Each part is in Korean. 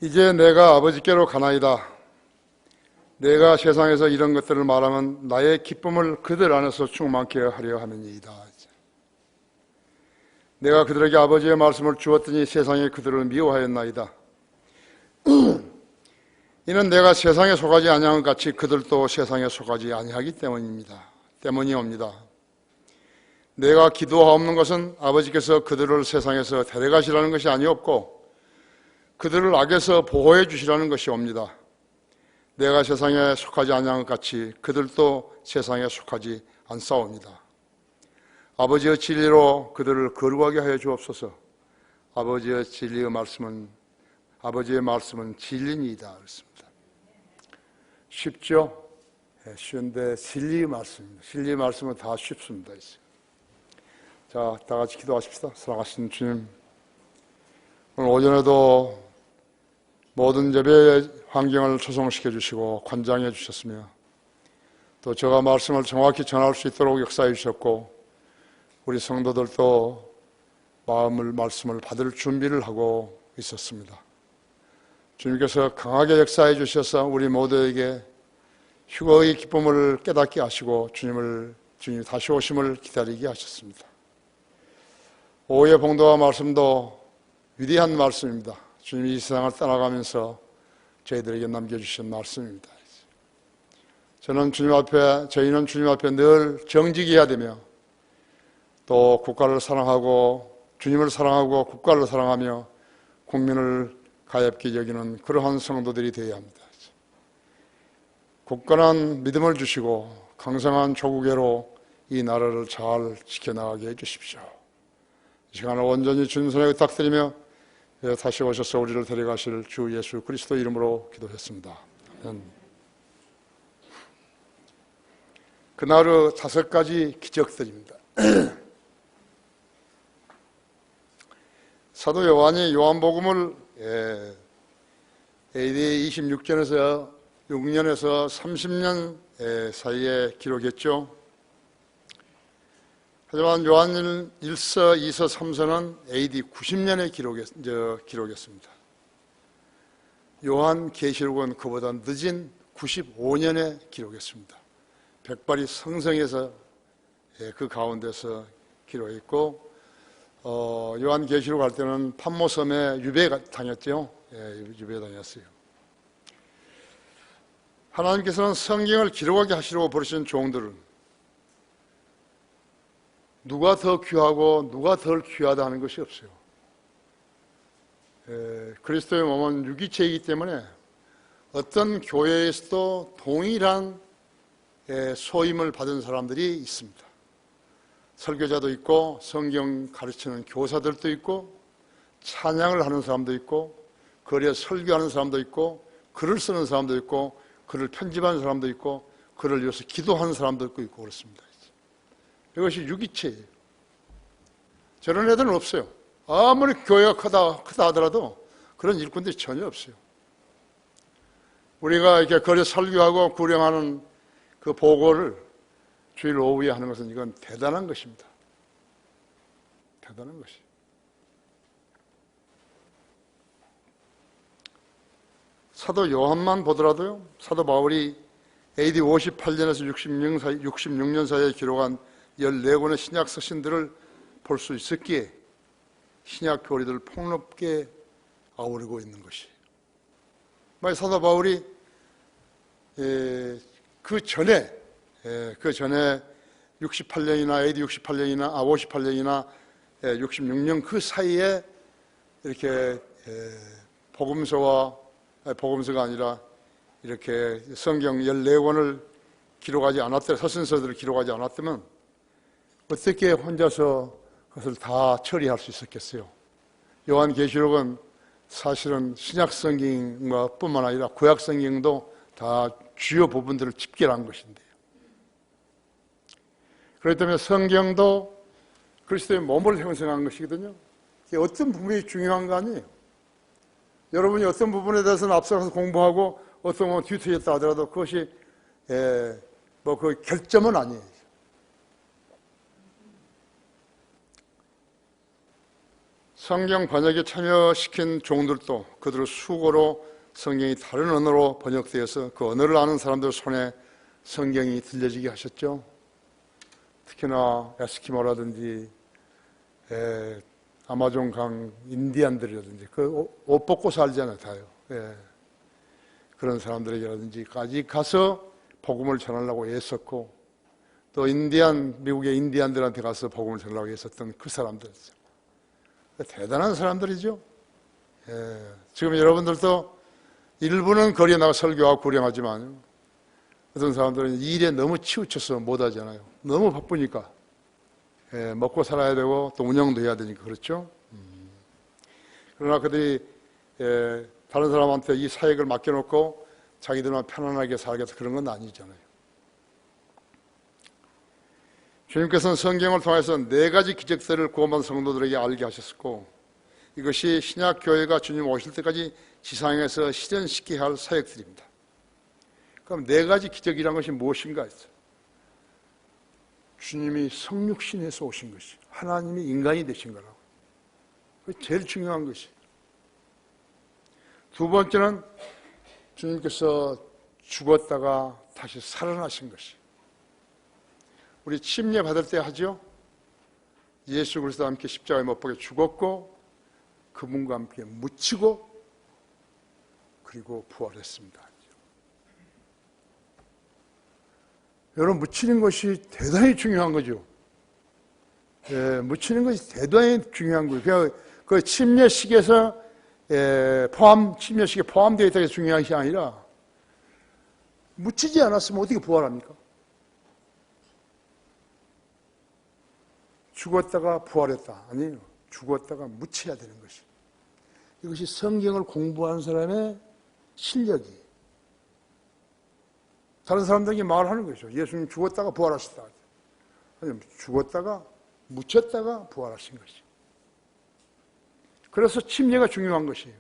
이제 내가 아버지께로 가나이다. 내가 세상에서 이런 것들을 말하면 나의 기쁨을 그들 안에서 충만케 하려 함이니이다. 내가 그들에게 아버지의 말씀을 주었더니 세상이 그들을 미워하였나이다. 이는 내가 세상에 속하지 아니한 것 같이 그들도 세상에 속하지 아니하기 때문이옵니다. 내가 기도하옵는 것은 아버지께서 그들을 세상에서 데려가시라는 것이 아니었고 그들을 악에서 보호해 주시라는 것이옵니다. 내가 세상에 속하지 아니한 것 같이 그들도 세상에 속하지 않사옵니다. 아버지의 진리로 그들을 거룩하게 하여 주옵소서. 아버지의 말씀은 진리니이다. 그렇습니다. 쉽죠? 쉬운데 진리의 말씀입니다. 진리의 말씀은 다 쉽습니다. 자, 다 같이 기도하십시다. 사랑하시는 주님, 오늘 오전에도 모든 예배의 환경을 조성시켜 주시고 관장해 주셨으며 또 제가 말씀을 정확히 전할 수 있도록 역사해 주셨고 우리 성도들도 말씀을 받을 준비를 하고 있었습니다. 주님께서 강하게 역사해 주셔서 우리 모두에게 휴거의 기쁨을 깨닫게 하시고 주님 다시 오심을 기다리게 하셨습니다. 오후의 봉도와 말씀도 위대한 말씀입니다. 주님이 이 세상을 떠나가면서 저희들에게 남겨주신 말씀입니다. 저희는 주님 앞에 늘 정직해야 되며 또 국가를 사랑하고 주님을 사랑하고 국가를 사랑하며 국민을 가엾게 여기는 그러한 성도들이 되어야 합니다. 굳건한 믿음을 주시고 강성한 조국애로 이 나라를 잘 지켜나가게 해주십시오. 이 시간을 온전히 주님 손에 의탁드리며 다시 오셔서 우리를 데려가실 주 예수 그리스도 이름으로 기도했습니다. 아멘. 그날의 5가지 기적들입니다. 사도 요한이 요한복음을 AD 26년에서 30년 사이에 기록했죠. 하지만 요한 1서, 2서, 3서는 AD 90년에 기록했습니다. 요한 계시록은 그보다 늦은 95년에 기록했습니다. 백발이 성성에서 그 가운데서 기록했고 요한 계시록 할 때는 판모섬에 유배당했죠. 유배당했어요. 하나님께서는 성경을 기록하게 하시려고 부르신 종들은 누가 더 귀하고 누가 덜 귀하다 하는 것이 없어요. 그리스도의 몸은 유기체이기 때문에 어떤 교회에서도 동일한 소임을 받은 사람들이 있습니다. 설교자도 있고 성경 가르치는 교사들도 있고 찬양을 하는 사람도 있고 글에 설교하는 사람도 있고 글을 쓰는 사람도 있고 글을 편집하는 사람도 있고 글을 위해서 기도하는 사람도 있고 그렇습니다. 이것이 유기체예요. 저런 애들은 없어요. 아무리 교회가 크다 하더라도 그런 일꾼들이 전혀 없어요. 우리가 이렇게 거리 설교하고 구령하는 그 보고를 주일 오후에 하는 것은 이건 대단한 것입니다. 대단한 것이에요. 사도 요한만 보더라도요, 사도 바울이 AD 58년에서 66년 사이에 기록한 14권의 신약 서신들을 볼 수 있었기에 신약 교리들을 폭넓게 아우르고 있는 것이에요. 만약 사도 바울이 그 전에 68년이나 AD 58년이나 66년 그 사이에 이렇게 복음서가 아니라 이렇게 성경 14권을 기록하지 않았더라, 서신서들을 기록하지 않았다면 어떻게 혼자서 그것을 다 처리할 수 있었겠어요? 요한계시록은 사실은 신약성경과 뿐만 아니라 구약성경도 다 주요 부분들을 집결한 것인데요. 그렇기 때문에 성경도 그리스도의 몸을 형성한 것이거든요. 이게 어떤 부분이 중요한 거 아니에요? 여러분이 어떤 부분에 대해서는 앞서가서 공부하고 어떤 부분은 뒤틀렸다 하더라도 그것이 그 결점은 아니에요. 성경 번역에 참여시킨 종들도 그들의 수고로 성경이 다른 언어로 번역되어서 그 언어를 아는 사람들 손에 성경이 들려지게 하셨죠. 특히나 에스키모라든지 아마존 강 인디안들이라든지 그 옷 벗고 살잖아요, 다요. 그런 사람들에게라든지까지 가서 복음을 전하려고 애썼고, 또 미국의 인디안들한테 가서 복음을 전하려고 애썼던 그 사람들, 대단한 사람들이죠. 지금 여러분들도 일부는 거리에 나가 설교하고 구령하지만 어떤 사람들은 일에 너무 치우쳐서 못하잖아요. 너무 바쁘니까. 먹고 살아야 되고 또 운영도 해야 되니까. 그렇죠? 그러나 그들이 다른 사람한테 이 사역을 맡겨놓고 자기들만 편안하게 살겠다, 그런 건 아니잖아요. 주님께서는 성경을 통해서 4가지 기적들을 구원받은 성도들에게 알게 하셨고, 이것이 신약 교회가 주님 오실 때까지 지상에서 실현시켜야 할 사역들입니다. 그럼 4가지 기적이란 것이 무엇인가 했어요. 주님이 성육신에서 오신 것이, 하나님이 인간이 되신 거라고. 그게 제일 중요한 것이. 두 번째는 주님께서 죽었다가 다시 살아나신 것이. 우리 침례 받을 때 하죠. 예수 그리스도와 함께 십자가에 못 박혀 죽었고 그분과 함께 묻히고 그리고 부활했습니다. 여러분, 묻히는 것이 대단히 중요한 거죠. 묻히는 것이 대단히 중요한 거예요. 그 침례식에서 침례식에 포함되어 있다는 게 중요한 것이 아니라, 묻히지 않았으면 어떻게 부활합니까? 죽었다가 부활했다. 아니에요. 죽었다가 묻혀야 되는 것이. 이것이 성경을 공부한 사람의 실력이에요. 다른 사람들에게 말하는 거죠. 예수님 죽었다가 부활하셨다. 아니면 죽었다가 묻혔다가 부활하신 것이. 그래서 침례가 중요한 것이에요.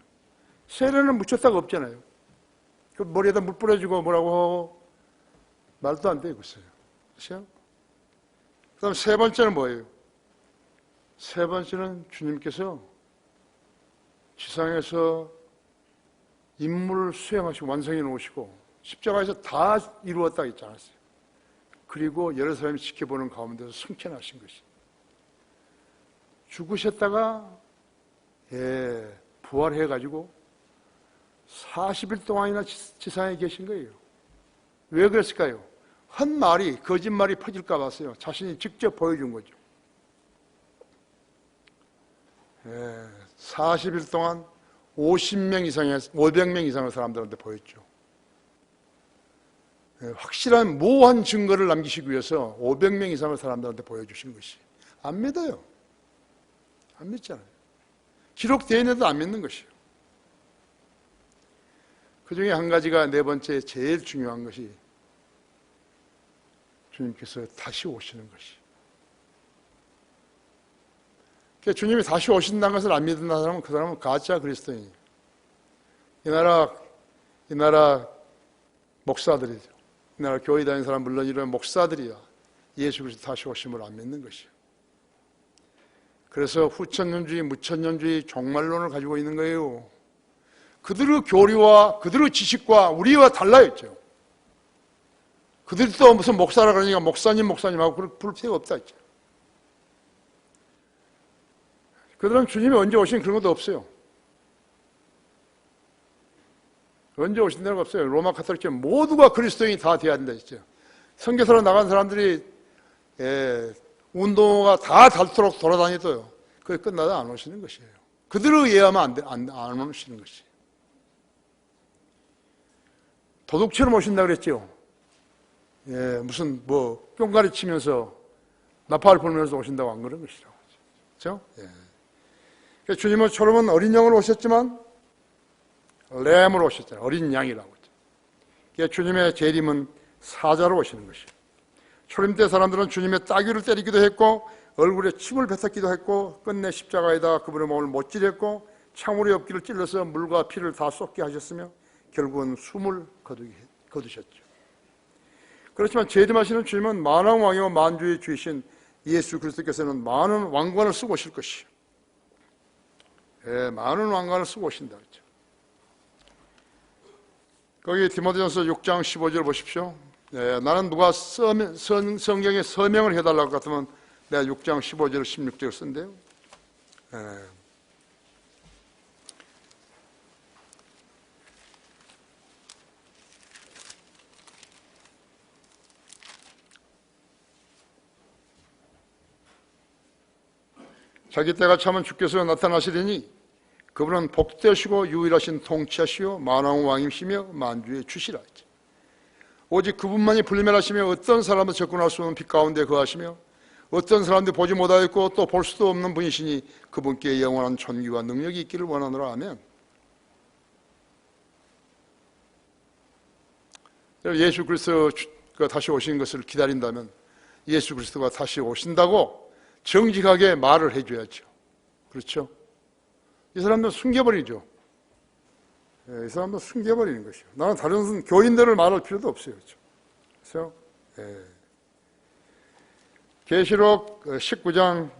세례는 묻혔다가 없잖아요. 그 머리에다 물 뿌려주고 뭐라고 하고 말도 안 되고 있어요. 그렇죠? 그 다음 세 번째는 뭐예요? 세 번째는 주님께서 지상에서 임무를 수행하시고 완성해 놓으시고 십자가에서 다 이루었다 했지 않았어요. 그리고 여러 사람이 지켜보는 가운데서 승천하신 것이. 죽으셨다가 부활해가지고 40일 동안이나 지상에 계신 거예요. 왜 그랬을까요? 헛말이, 거짓말이 퍼질까 봐서요. 자신이 직접 보여준 거죠. 40일 동안 500명 이상의 사람들한테 보였죠. 확실한 모호한 증거를 남기시기 위해서 500명 이상의 사람들한테 보여주신 것이. 안 믿어요. 안 믿잖아요. 기록되어 있는데도 안 믿는 것이에요. 그 중에 한 가지가 네 번째 제일 중요한 것이 주님께서 다시 오시는 것이. 그러니까 주님이 다시 오신다는 것을 안 믿는다는 사람은 그 사람은 가짜 그리스도인이에요. 이 나라 목사들이죠. 이 나라 교회 다니는 사람 물론 이런 목사들이야 예수 그리스도 다시 오심을 안 믿는 것이에요. 그래서 후천년주의, 무천년주의 종말론을 가지고 있는 거예요. 그들의 교리와 그들의 지식과 우리와 달라했죠. 그들도 무슨 목사라 그러니까 목사님하고 부를 필요가 없다 했죠. 그들은 주님이 언제 오신 그런 것도 없어요. 언제 오신 데가 없어요. 로마 카톨릭교 모두가 그리스도인이 다 돼야 된다 했죠. 선교사로 나간 사람들이 운동가 다 닳도록 돌아다니도요. 그게 끝나다 안 오시는 것이에요. 그들을 이해하면 안 오시는 것이에요. 도둑처럼 오신다 그랬죠. 무슨 뿅가리 치면서 나팔을 불면서 오신다고 안 그런 것이라고. 그렇죠? 그래서 주님은 처음은 어린 양으로 오셨지만 램으로 오셨잖아요. 어린 양이라고. 그러니까 주님의 재림은 사자로 오시는 것이에요. 초림 때 사람들은 주님의 따귀를 때리기도 했고 얼굴에 침을 뱉었기도 했고 끝내 십자가에다 그분의 몸을 못질했고 창으로 옆길을 찔러서 물과 피를 다 쏟게 하셨으며 결국은 숨을 거두셨죠. 그렇지만 재림하시는 주님은 만왕 왕이요 만주의 주이신 예수 그리스도께서는 많은 왕관을 쓰고 오실 것이에요. 많은 왕관을 쓰고 오신다 그랬죠. 거기 디모데전서 6장 15절 보십시오. 나는 누가 성경에 서명을 해달라고 같으면 내가 6장 15절 16절 쓴대요. 자기 때가 차면 주께서 나타나시리니 그분은 복되시고 유일하신 통치하시오 만왕 왕이시며 만주의 주시라. 오직 그분만이 불멸하시며 어떤 사람도 접근할 수 없는 빛 가운데 거하시며 어떤 사람도 보지 못하였고 또 볼 수도 없는 분이시니 그분께 영원한 존귀와 능력이 있기를 원하노라. 하면 예수 그리스도가 다시 오신 것을 기다린다면 예수 그리스도가 다시 오신다고 정직하게 말을 해줘야죠. 그렇죠? 이 사람들 숨겨버리죠. 이 사람들 숨겨버리는 것이요. 나는 다른 교인들을 말할 필요도 없어요. 그렇죠? 계시록 19장,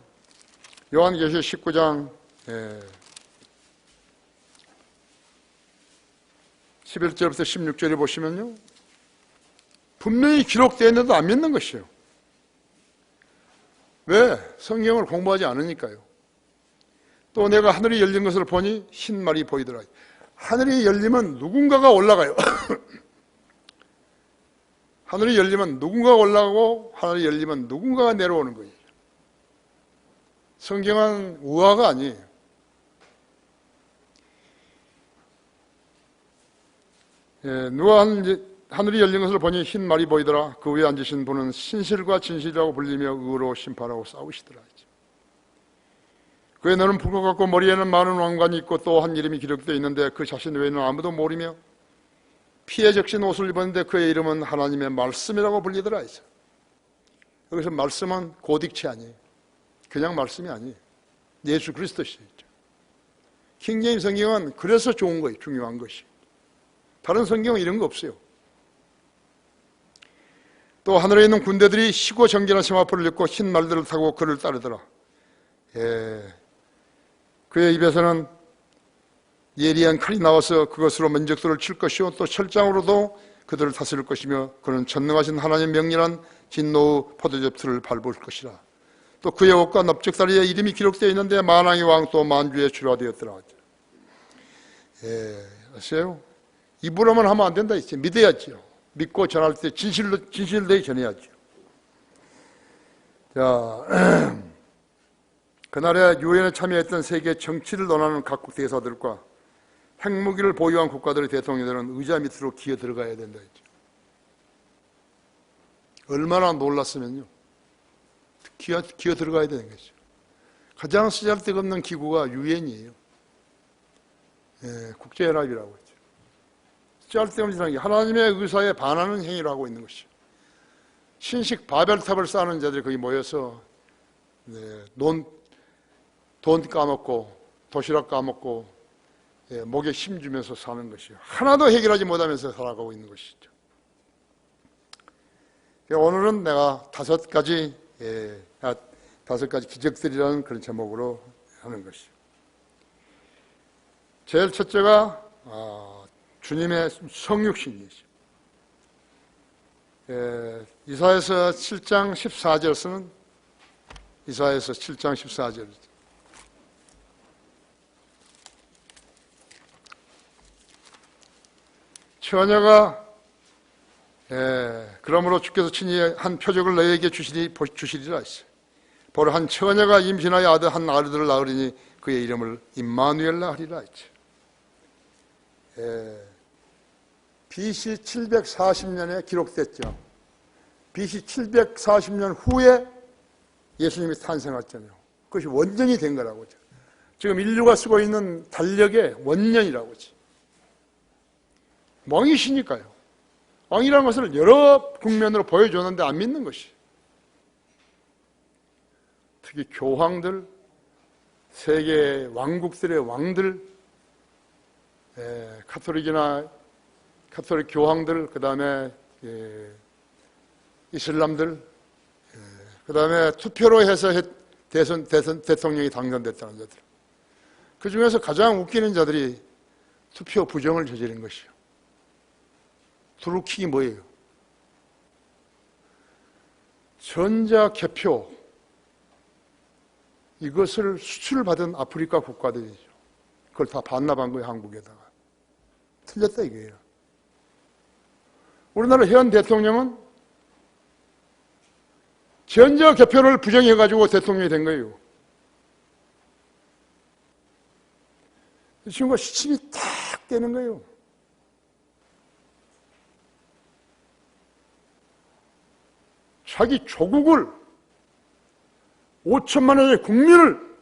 요한계시 19장 11절부터 16절에 보시면요, 분명히 기록되어 있는데도 안 믿는 것이에요. 왜? 성경을 공부하지 않으니까요. 또 내가 하늘이 열린 것을 보니 흰 말이 보이더라. 하늘이 열리면 누군가가 올라가요. 하늘이 열리면 누군가가 올라가고 하늘이 열리면 누군가가 내려오는 거예요. 성경은 우화가 아니에요. 누가 하늘이 열린 것을 보니 흰 말이 보이더라. 그 위에 앉으신 분은 신실과 진실이라고 불리며 의로 심판하고 싸우시더라. 그의 너는 불과 같고 머리에는 많은 왕관이 있고 또 한 이름이 기록되어 있는데 그 자신 외에는 아무도 모르며 피에 적신 옷을 입었는데 그의 이름은 하나님의 말씀이라고 불리더라. 여기서 말씀은 고딕체 아니에요. 그냥 말씀이 아니에요. 예수 그리스도시죠. 킹제임 성경은 그래서 좋은 거예요. 중요한 것이. 다른 성경은 이런 거 없어요. 또 하늘에 있는 군대들이 희고 정결한 세마포를 입고 흰 말들을 타고 그를 따르더라. 그의 입에서는 예리한 칼이 나와서 그것으로 면적들을 칠 것이요 또 철장으로도 그들을 다스릴 것이며 그는 전능하신 하나님의 명렬한 진노의 포도즙틀을 밟을 것이라. 또 그의 옷과 넓적다리에 이름이 기록되어 있는데 만왕의 왕 또 만주의 주라 되었더라. 아세요? 입으로만 하면 안 된다 했죠. 믿어야죠. 믿고 전할 때 진실되게 전해야죠. 자, 그날에 유엔에 참여했던 세계 정치를 논하는 각국 대사들과 핵무기를 보유한 국가들의 대통령들은 의자 밑으로 기어 들어가야 된다 했죠. 얼마나 놀랐으면요. 기어 들어가야 되는 거죠. 가장 쓰잘데없는 기구가 유엔이에요. 국제연합이라고 했죠. 쓰잘데없는 게 하나님의 의사에 반하는 행위를 하고 있는 것이죠. 신식 바벨탑을 쌓는 자들이 거기 모여서 돈 까먹고 도시락 까먹고 목에 힘주면서 사는 것이요. 하나도 해결하지 못하면서 살아가고 있는 것이죠. 오늘은 내가 다섯 가지 기적들이라는 그런 제목으로 하는 것이요. 제일 첫째가 주님의 성육신이죠. 이사야서 7장 14절에서는 이사야서 7장 14절 처녀가 그러므로 주께서 친히 한 표적을 너희에게 주시리라 했어요. 보라 한 처녀가 임신하여 한 아들을 낳으리니 그의 이름을 임마누엘라 하리라 했죠. BC 740년에 기록됐죠. BC 740년 후에 예수님이 탄생했잖아요. 그것이 원년이 된 거라고. 지금 인류가 쓰고 있는 달력의 원년이라고 하지. 왕이시니까요. 왕이라는 것을 여러 국면으로 보여줬는데 안 믿는 것이. 특히 교황들, 세계 왕국들의 왕들, 카톨릭 교황들, 그 다음에 이슬람들, 그 다음에 투표로 해서 대통령이 당선됐다는 자들. 그 중에서 가장 웃기는 자들이 투표 부정을 저지른 것이요. 두루킥이 뭐예요? 전자개표, 이것을 수출받은 아프리카 국가들이죠. 그걸 다 반납한 거예요, 한국에다가. 틀렸다 이거예요. 우리나라 현 대통령은 전자개표를 부정해가지고 대통령이 된 거예요. 이 친구가 시침이 탁 되는 거예요. 자기 조국을 5천만 원의 국민을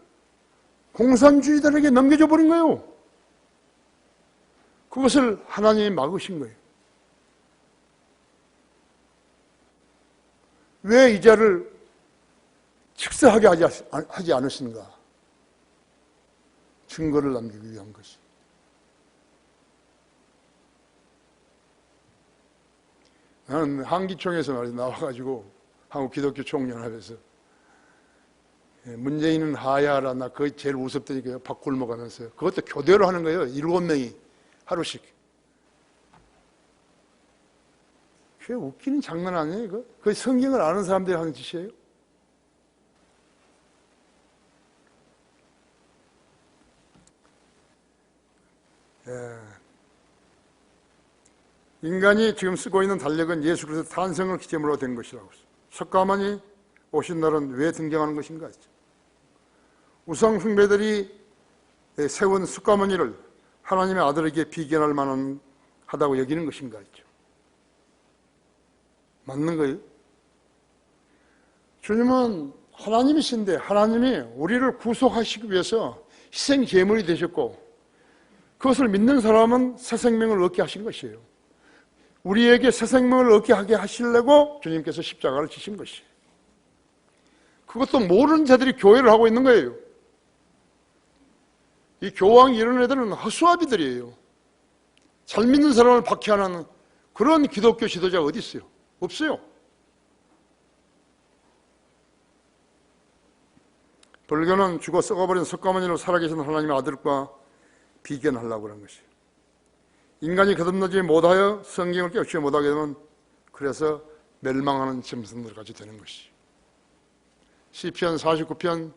공산주의자에게 넘겨줘 버린 거예요. 그것을 하나님이 막으신 거예요. 왜 이 자를 직사하게 하지 않으신가? 증거를 남기기 위한 것이. 나는 한기총에서 나와가지고 한국 기독교 총연합에서 문재인은 하야라, 나 그게 제일 우습다니까요. 밥 굶어가면서. 그것도 교대로 하는 거예요. 7명이 하루씩. 그게 웃기는 장난 아니에요, 이거? 그게 성경을 아는 사람들이 하는 짓이에요. 인간이 지금 쓰고 있는 달력은 예수 그리스도 탄생을 기점으로 된 것이라고 했어요. 석가모니 오신 날은 왜 등장하는 것인가 했죠. 우상 숭배들이 세운 석가모니를 하나님의 아들에게 비견할 만한 하다고 여기는 것인가 했죠. 맞는 거예요. 주님은 하나님이신데 하나님이 우리를 구속하시기 위해서 희생 제물이 되셨고, 그것을 믿는 사람은 새 생명을 얻게 하신 것이에요. 우리에게 새 생명을 얻게 하게 하시려고 주님께서 십자가를 지신 것이에요. 그것도 모르는 자들이 교회를 하고 있는 거예요. 이 교황 이런 애들은 허수아비들이에요. 잘 믿는 사람을 박해하는 그런 기독교 지도자가 어디 있어요? 없어요. 불교는 죽어 썩어버린 석가모니로 살아계신 하나님의 아들과 비견하려고 그런 것이에요. 인간이 거듭나지 못하여 성경을 깨우치지 못하게 되면 그래서 멸망하는 짐승들까지 되는 것이죠. 시편 49편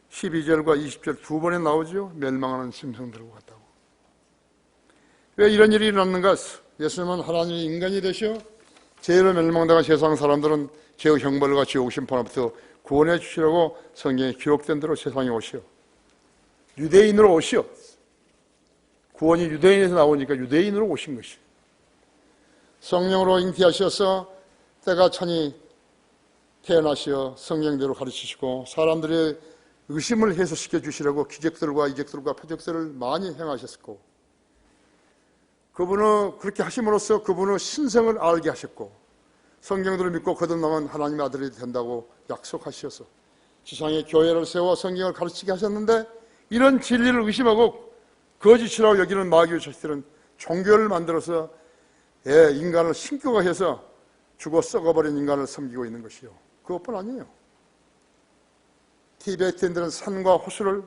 12절과 20절 두 번에 나오죠. 멸망하는 짐승들과 같다고. 왜 이런 일이 일어났는가? 예수님은 하나님이 인간이 되셔 죄로 멸망당한 세상 사람들은 죄의 형벌과 지옥 심판으로부터 구원해 주시려고 성경에 기록된 대로 세상에 오시오. 유대인으로 오시오. 구원이 유대인에서 나오니까 유대인으로 오신 것이에요. 성령으로 잉태하셔서 때가 차니 태어나시어 성령대로 가르치시고 사람들의 의심을 해소시켜 주시려고 기적들과 이적들과 표적들을 많이 행하셨고, 그분은 그렇게 하심으로써 그분의 신성을 알게 하셨고, 성경들을 믿고 거듭나면 하나님의 아들이 된다고 약속하셔서 지상에 교회를 세워 성경을 가르치게 하셨는데, 이런 진리를 의심하고 거짓이라고 여기는 마귀의 자식들은 종교를 만들어서 인간을 신격화해서 죽어 썩어버린 인간을 섬기고 있는 것이요. 그것뿐 아니에요. 티베트인들은 산과 호수를,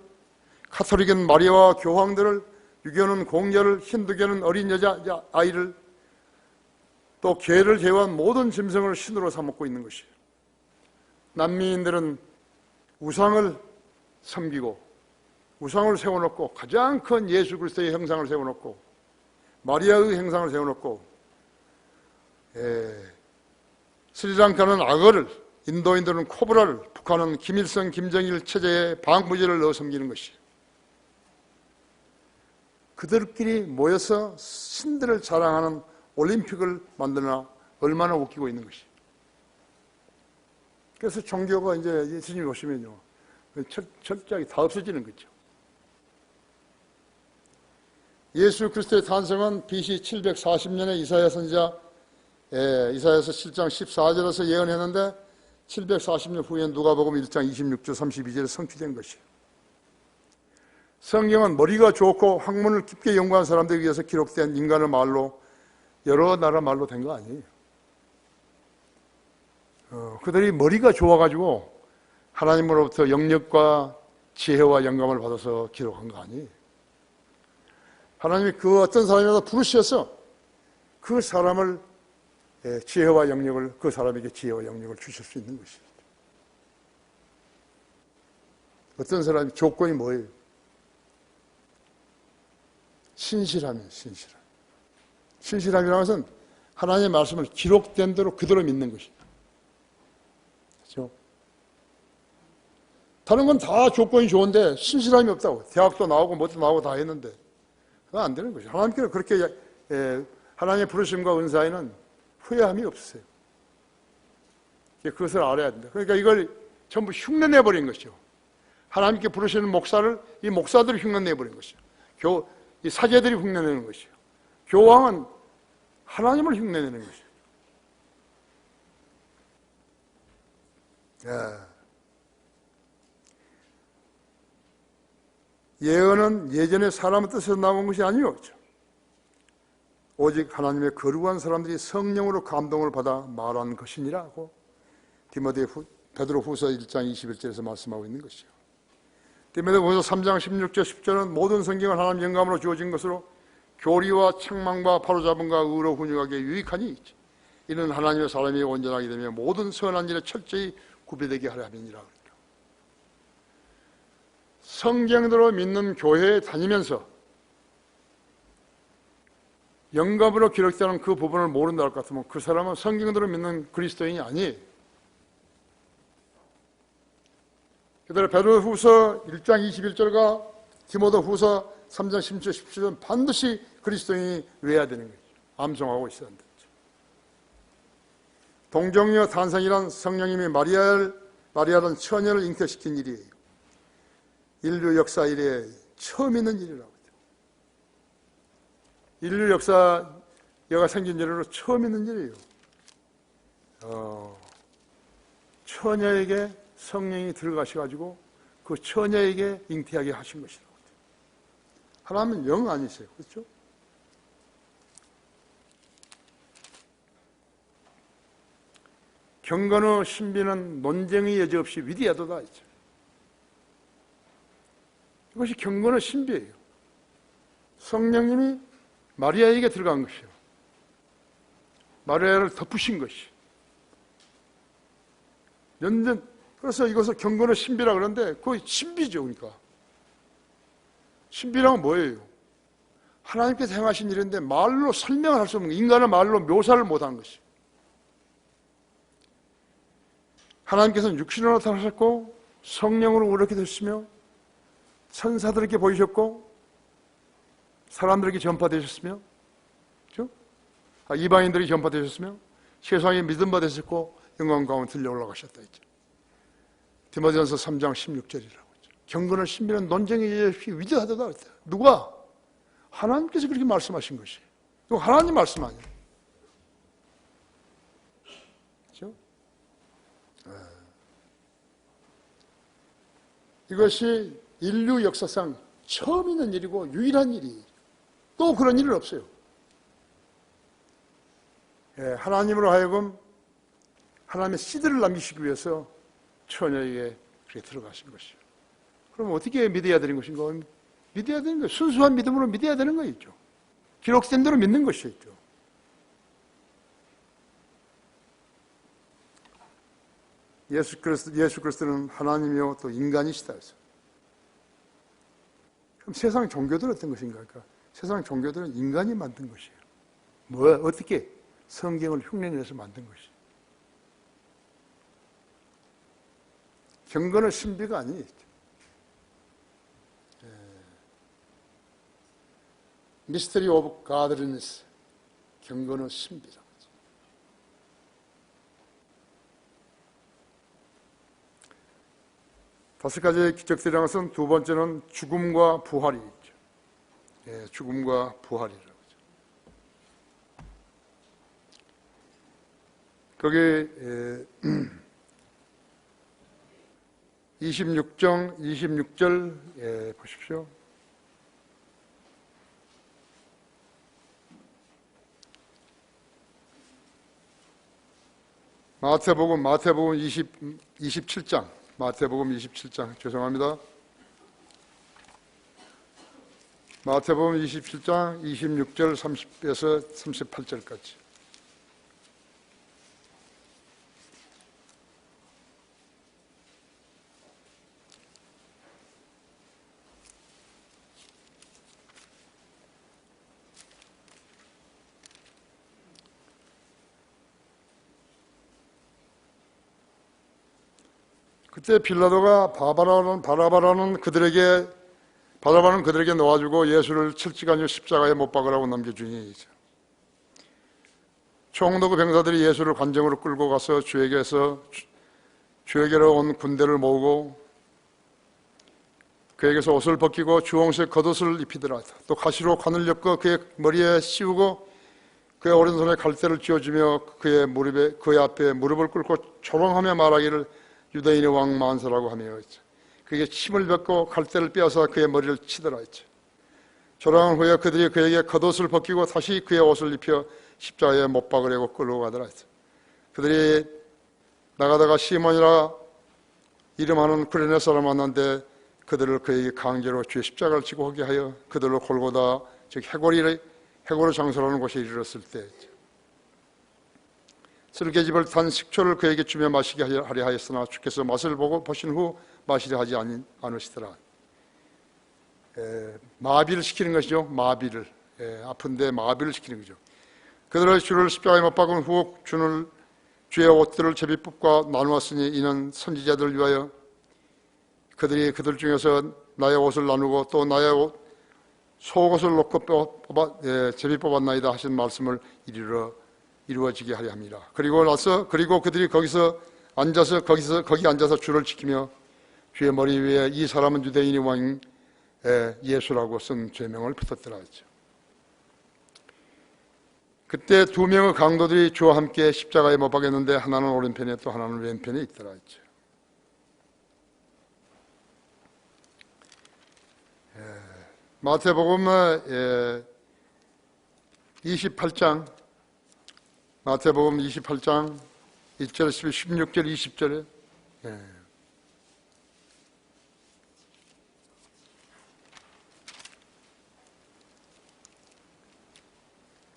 가톨릭은 마리아와 교황들을, 유교는 공녀를, 힌두교는 어린 여자 아이를, 또 개를 제외한 모든 짐승을 신으로 삼고 있는 것이에요. 남미인들은 우상을 섬기고 우상을 세워놓고 가장 큰 예수 그리스도의 형상을 세워놓고 마리아의 형상을 세워놓고, 스리랑카는 악어를, 인도인들은 코브라를, 북한은 김일성, 김정일 체제의 방부제를 넣어 섬기는 것이에요. 그들끼리 모여서 신들을 자랑하는 올림픽을 만드나 얼마나 웃기고 있는 것이에요. 그래서 종교가 이제 예수님이 오시면요, 철저하게 다 없어지는 거죠. 예수 그리스도의 탄생은 BC 740년에 이사야 선지자 이사야서 7장 14절에서 예언했는데 740년 후에 누가복음 1장 26절 32절에 성취된 것이에요. 성경은 머리가 좋고 학문을 깊게 연구한 사람들에 의해서 기록된 인간의 말로, 여러 나라 말로 된 거 아니에요. 그들이 머리가 좋아가지고 하나님으로부터 영역과 지혜와 영감을 받아서 기록한 거 아니에요. 하나님이 그 어떤 사람이라도 부르셔서 그 사람을 지혜와 영역을, 그 사람에게 지혜와 영역을 주실 수 있는 것이죠. 어떤 사람이 조건이 뭐예요? 신실함이에요. 신실함. 신실함이라는 것은 하나님의 말씀을 기록된 대로 그대로 믿는 것입니다. 그렇죠? 다른 건 다 조건이 좋은데 신실함이 없다고. 대학도 나오고 뭐도 나오고 다 했는데 그건 안 되는 거죠. 하나님께서 그렇게 하나님의 부르심과 은사에는 후회함이 없어요. 그것을 알아야 된다. 그러니까 이걸 전부 흉내내버린 것이죠. 하나님께 부르시는 목사를 이 목사들이 흉내내버린 것이죠. 이 사제들이 흉내내는 것이죠. 교황은 하나님을 흉내내는 것이죠. 예언은 예전에 사람의 뜻에서 나온 것이 아니었죠. 오직 하나님의 거룩한 사람들이 성령으로 감동을 받아 말한 것이니라고 베드로후서 1장 21절에서 말씀하고 있는 것이죠. 디모데후서 3장 16절 10절은 모든 성경은 하나님 영감으로 주어진 것으로 교리와 책망과 바로잡음과 의로 훈육하기에 유익하니 이는 하나님의 사람이 온전하게 되며 모든 선한 일에 철저히 구별되게 하려 함이니라. 성경대로 믿는 교회에 다니면서 영감으로 기록되는 그 부분을 모른다 할 것 같으면 그 사람은 성경대로 믿는 그리스도인이 아니에요. 그대로 베드로후서 1장 21절과 디모데후서 3장 16절 17절은 반드시 그리스도인이 외워야 되는 거죠. 암송하고 있어야 한다. 동정녀 탄생이란 성령님이 마리아라는 처녀를 잉태시킨 일이에요. 인류 역사 이래 처음 있는 일이라고. 인류 역사가 생긴 일로 처음 있는 일이에요. 처녀에게 성령이 들어가셔가지고 그 처녀에게 잉태하게 하신 것이라고. 하나님은 영 아니세요. 그렇죠? 경건의 신비는 논쟁의 여지 없이 위대하도다 했죠. 이것이 경건의 신비예요. 성령님이 마리아에게 들어간 것이요. 마리아를 덮으신 것이. 그래서 이것을 경건의 신비라 그러는데 그게 신비죠. 그러니까. 신비란 뭐예요? 하나님께서 행하신 일인데 말로 설명을 할 수 없는 거예요. 인간의 말로 묘사를 못한 것이에요. 하나님께서는 육신으로 나타나셨고 성령으로 그렇게 되셨으며 천사들에게 보이셨고 사람들에게 전파되셨으며 그렇죠? 이방인들이 전파되셨으며 세상에 믿음 받으셨고 영광 가운데 들려 올라가셨다 했죠. 디모데전서 3장 16절이라고 했죠. 경건의 신비는 논쟁의 위대하다다 했다. 누가? 하나님께서 그렇게 말씀하신 것이에요. 이거 하나님 말씀 아니에요. 그렇죠? 이것이 인류 역사상 처음 있는 일이고 유일한 일이에요. 또 그런 일은 없어요. 하나님으로 하여금 하나님의 씨들을 남기시기 위해서 처녀에게 그렇게 들어가신 것이죠. 그럼 어떻게 믿어야 되는 것인가? 믿어야 되는 거예요. 순수한 믿음으로 믿어야 되는 거있죠. 기록된 대로 믿는 것이죠. 예수 그리스도는 하나님이요 또 인간이시다 해서. 그럼 세상 종교들은 어떤 것인가? 그러니까 세상 종교들은 인간이 만든 것이에요. 뭐야? 어떻게? 성경을 흉내내서 만든 것이에요. 경건의 신비가 아니에요. 미스터리 오브 가드리니스, 경건의 신비라고 하죠. 다섯 가지의 기적들이라는 것은 두 번째는 죽음과 부활이 있죠. 죽음과 부활이라고 하죠. 거기 26장 26절 보십시오. 마태복음 27장 죄송합니다. 마태복음 27장 26절 30에서 38절까지. 그때 빌라도가 바라바는 그들에게 놓아주고 예수를 철직한 후 십자가에 못 박으라고 넘겨주니, 총독 병사들이 예수를 관정으로 끌고 가서 주에게로 온 군대를 모으고 그에게서 옷을 벗기고 주홍색 겉옷을 입히더라. 또 가시로 관을 엮어 그의 머리에 씌우고 그의 오른손에 갈대를 쥐어주며 그의 앞에 무릎을 꿇고 조롱하며 말하기를 유대인의 왕 만세라고 하며 그에게 침을 뱉고 갈대를 빼앗아 그의 머리를 치더라 했죠. 조롱한 후에 그들이 그에게 겉옷을 벗기고 다시 그의 옷을 입혀 십자가에 못 박으려고 끌고 가더라 했죠. 그들이 나가다가 시몬이라 이름하는 구레네 사람 만났는데 그들을 그에게 강제로 주의 십자가를 지고 오게 하여 그들로 골고다 즉 해골을 장소라는 곳에 이르렀을 때 쓸개즙을 탄 식초를 그에게 주며 마시게 하려 하였으나 주께서 맛을 보고 보신 후 마시려 하지 않으시더라. 마비를 시키는 것이죠. 마비를. 아픈데 마비를 시키는 거죠. 그들의 주를 십자가에 못 박은 후 주의 옷들을 제비 뽑과 나누었으니 이는 선지자들을 위하여 그들이 그들 중에서 나의 옷을 나누고 또 나의 속옷을 놓고 제비 뽑았나이다 하신 말씀을 이루어지게 하려 합니다. 그리고 그들이 거기 앉아서 주를 지키며 주의 머리 위에 이 사람은 유대인의 왕 예수라고 쓴 죄명을 붙였더라 했죠. 그때 두 명의 강도들이 주와 함께 십자가에 못 박였는데 하나는 오른편에 또 하나는 왼편에 있더라 했죠. 마태복음 28장 1절, 16절, 20절에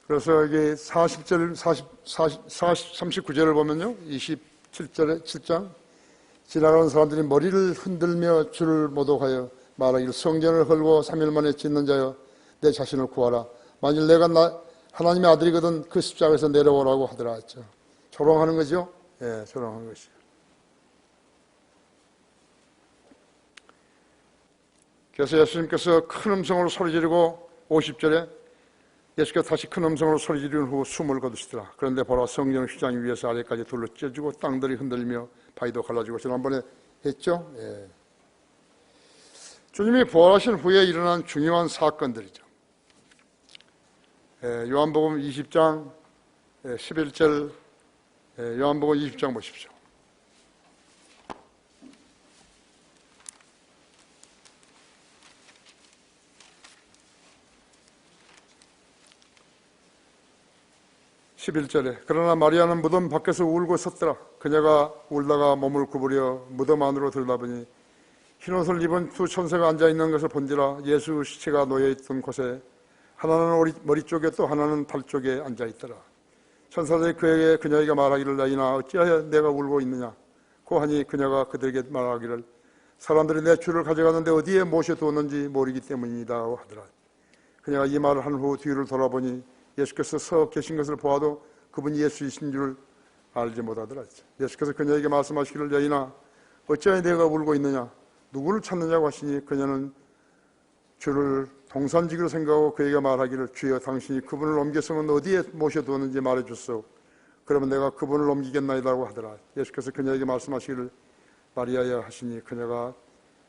그래서 여기 39절을 보면요, 7장 지나가는 사람들이 머리를 흔들며 주를 모독하여 말하기를 성전을 헐고 3일 만에 짓는 자여 내 자신을 구하라. 만일 내가 하나님의 아들이거든 그 십자가에서 내려오라고 하더라 했죠. 조롱하는 거죠. 조롱하는 것이죠. 그래서 예수님께서 큰 음성으로 소리 지르고 50절에 예수께서 다시 큰 음성으로 소리 지른 후 숨을 거두시더라. 그런데 보라 성전 휘장 위에서 아래까지 둘러 찢어지고 땅들이 흔들리며 바위도 갈라지고 지난번에 했죠. 주님이 부활하신 후에 일어난 중요한 사건들이죠. 요한복음 20장 11절 요한복음 20장 보십시오. 그러나 마리아는 무덤 밖에서 울고 섰더라. 그녀가 울다가 몸을 구부려 무덤 안으로 들어가보니 흰옷을 입은 두 천사가 앉아있는 것을 본지라. 예수 시체가 놓여있던 곳에 하나는 머리 쪽에 또 하나는 발 쪽에 앉아있더라. 천사들이 그녀에게 말하기를 나이나 어찌하여 내가 울고 있느냐 고하니 그녀가 그들에게 말하기를 사람들이 내 주를 가져가는데 어디에 모셔두었는지 모르기 때문이다 하더라. 그녀가 이 말을 한 후 뒤를 돌아보니 예수께서 서 계신 것을 보아도 그분이 예수이신 줄 알지 못하더라. 예수께서 그녀에게 말씀하시기를 여인아 어찌하여 내가 울고 있느냐 누구를 찾느냐고 하시니 그녀는 주를 동산지기로 생각하고 그에게 말하기를 주여 당신이 그분을 옮겨서는 어디에 모셔두었는지 말해주소. 그러면 내가 그분을 옮기겠나이다고 하더라. 예수께서 그녀에게 말씀하시기를 마리아야 하시니 그녀가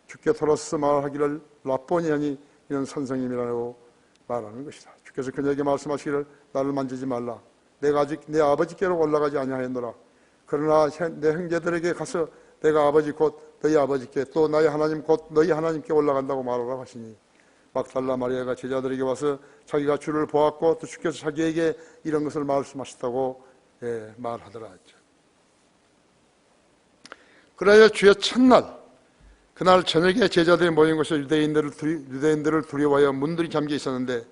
주께 돌아서서 말하기를 라보니 하니 이는 선생님이라고 말하는 것이다. 주께서 그녀에게 말씀하시기를 나를 만지지 말라. 내가 아직 내 아버지께로 올라가지 아니하였노라. 그러나 내 형제들에게 가서 내가 아버지 곧 너희 아버지께 또 나의 하나님 곧 너희 하나님께 올라간다고 말하라 하시니 막달라 마리아가 제자들에게 와서 자기가 주를 보았고 또 주께서 자기에게 이런 것을 말씀하셨다고 말하더라 했죠. 그래야 주의 첫날 그날 저녁에 제자들이 모인 곳에 유대인들을 두려워하여 문들이 잠겨 있었는데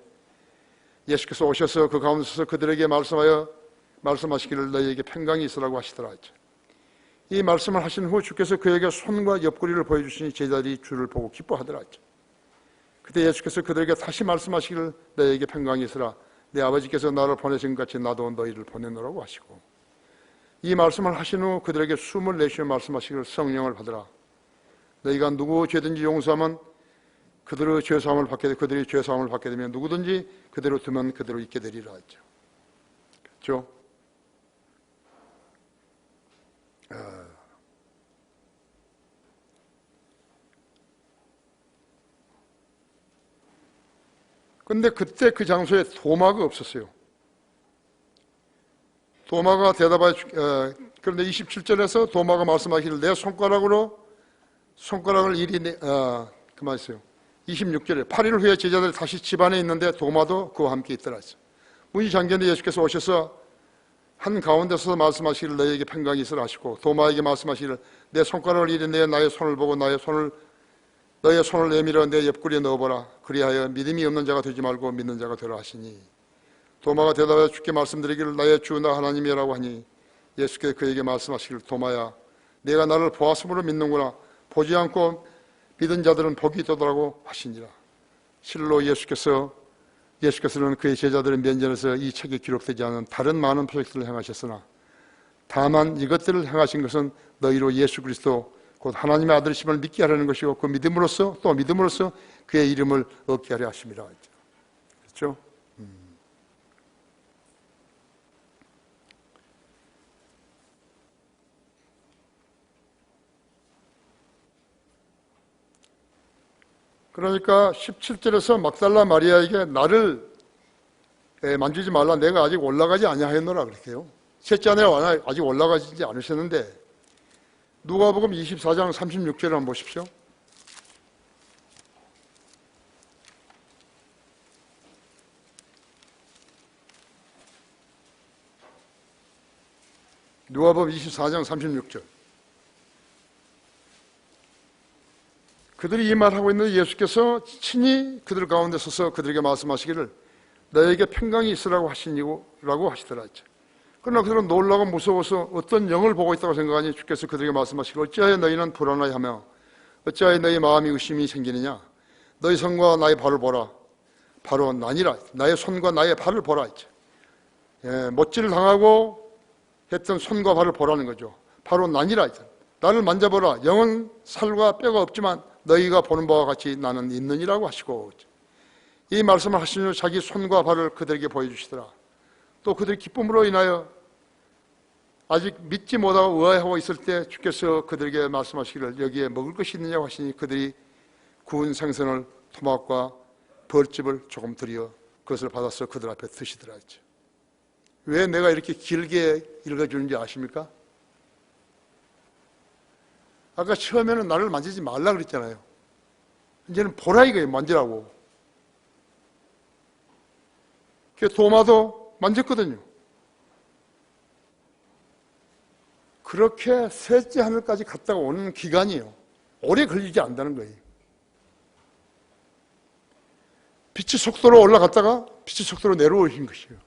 예수께서 오셔서 그 가운데 서서 그들에게 말씀하시기를 너희에게 평강이 있으라고 하시더라 했죠. 이 말씀을 하신 후 주께서 그에게 손과 옆구리를 보여주시니 제자들이 주를 보고 기뻐하더라 했죠. 그때 예수께서 그들에게 다시 말씀하시기를 너희에게 평강이 있으라. 내 아버지께서 나를 보내신 것 같이 나도 너희를 보내노라고 하시고, 이 말씀을 하신 후 그들에게 숨을 내쉬며 말씀하시기를 성령을 받으라. 너희가 누구 죄든지 용서하면 그들의 죄사함을 받게 되고 그들이 죄사함을 받게 되면 누구든지 그대로 두면 그대로 있게 되리라 했죠. 그렇죠? 근데 그때 그 장소에 도마가 없었어요. 도마가 대답하여 그런데 27절에서 도마가 말씀하기를 내 손가락을 이리 그만 있어요. 26절에 8일 후에 제자들이 다시 집안에 있는데 도마도 그와 함께 있더라 했어요. 문이 잠겼는데 예수께서 오셔서 한 가운데 서서 말씀하시기를 너희에게 평강이 있으라 하시고 도마에게 말씀하시기를 내 손가락을 이리 내 나의 손을 보고 너의 손을 내밀어 내 옆구리에 넣어보라. 그리하여 믿음이 없는 자가 되지 말고 믿는 자가 되라 하시니, 도마가 대답하여 주께 말씀드리기를 나의 주 나 하나님이라고 하니 예수께서 그에게 말씀하시기를 도마야 내가 나를 보았으므로 믿는구나. 보지 않고 믿은 자들은 복이 있도다라고 하시니라. 실로 예수께서는 그의 제자들의 면전에서 이 책에 기록되지 않은 다른 많은 표적들을 행하셨으나 다만 이것들을 행하신 것은 너희로 예수 그리스도 곧 하나님의 아들이심을 믿게 하려는 것이고 그 믿음으로써 그의 이름을 얻게 하려 하심이라. 그렇죠? 그러니까 17절에서 막달라 마리아에게 나를 만지지 말라. 내가 아직 올라가지 아니하였노라 그렇게요. 셋째 아내가 아직 올라가지 않으셨는데 누가복음 24장 36절을 한번 보십시오. 누가복음 24장 36절. 그들이 이 말하고 있는데 예수께서 친히 그들 가운데 서서 그들에게 말씀하시기를 너에게 평강이 있으라고 하시더라. 그러나 그들은 놀라고 무서워서 어떤 영을 보고 있다고 생각하니 주께서 그들에게 말씀하시기를 어찌하여 너희는 불안하여하며 어찌하여 너희 마음이 의심이 생기느냐. 너희 손과 나의 발을 보라. 바로 나니라. 나의 손과 나의 발을 보라. 못질을 당하고 했던 손과 발을 보라는 거죠. 바로 나니라. 나를 만져보라. 영은 살과 뼈가 없지만 너희가 보는 바와 같이 나는 있느니라고 하시고, 이 말씀을 하신 후 자기 손과 발을 그들에게 보여주시더라. 또 그들이 기쁨으로 인하여 아직 믿지 못하고 의아해하고 있을 때 주께서 그들에게 말씀하시기를 여기에 먹을 것이 있느냐고 하시니 그들이 구운 생선을 토막과 벌집을 조금 들여 그것을 받아서 그들 앞에 드시더라 했죠. 왜 내가 이렇게 길게 읽어주는지 아십니까? 아까 처음에는 나를 만지지 말라 그랬잖아요. 이제는 보라 이거예요. 만지라고. 도마도 만졌거든요. 그렇게 셋째 하늘까지 갔다가 오는 기간이에요. 오래 걸리지 않는다는 거예요. 빛의 속도로 올라갔다가 빛의 속도로 내려오신 것이에요.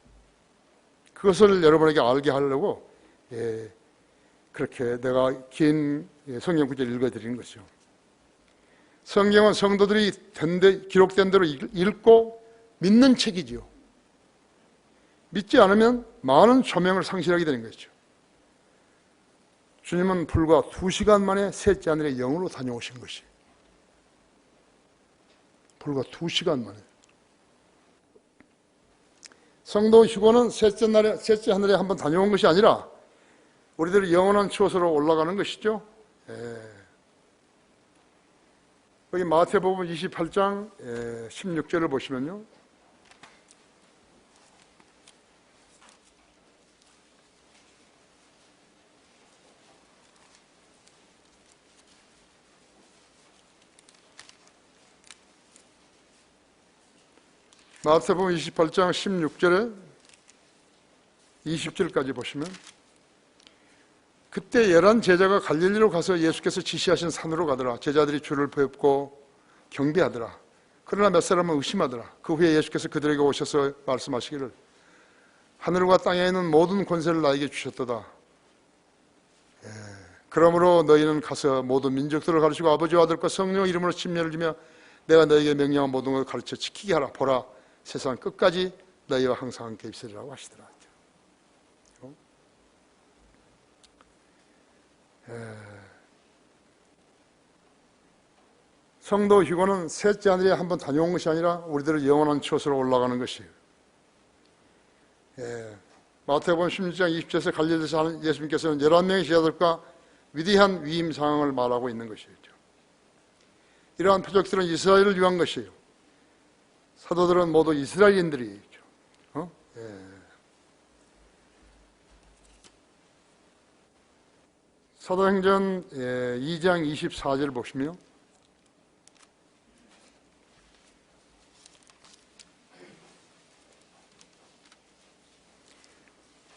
그것을 여러분에게 알게 하려고 그렇게 내가 긴 성경 구절을 읽어드리는 것이죠. 성경은 성도들이 기록된 대로 읽고 믿는 책이지요. 믿지 않으면 많은 조명을 상실하게 되는 것이죠. 주님은 불과 2시간 만에 셋째 하늘에 영으로 다녀오신 것이에요. 불과 2시간 만에. 성도 휴거는 셋째 하늘에 한번 다녀온 것이 아니라 우리들이 영원한 추억으로 올라가는 것이죠. 여기 마태복음 28장 16절을 보시면요. 마태복음 28장 16절에 20절까지 보시면 그때 11 제자가 갈릴리로 가서 예수께서 지시하신 산으로 가더라. 제자들이 주를 뵙고 경배하더라. 그러나 몇 사람은 의심하더라. 그 후에 예수께서 그들에게 오셔서 말씀하시기를 하늘과 땅에 있는 모든 권세를 나에게 주셨도다. 그러므로 너희는 가서 모든 민족들을 가르치고 아버지와 아들과 성령 이름으로 침례를 주며 내가 너희에게 명령한 모든 것을 가르쳐 지키게 하라. 보라, 세상 끝까지 너희와 항상 함께 있으리라고 하시더라. 성도 휴거는 셋째 하늘에 한번 다녀온 것이 아니라 우리들을 영원한 처소로 올라가는 것이에요. 마태복음 16장 20절에서 갈릴리에서 예수님께서는 11명의 제자들과 위대한 위임 상황을 말하고 있는 것이죠. 이러한 표적들은 이스라엘을 위한 것이에요. 사도들은 모두 이스라엘인들이죠. 사도행전 2장 24절 보시면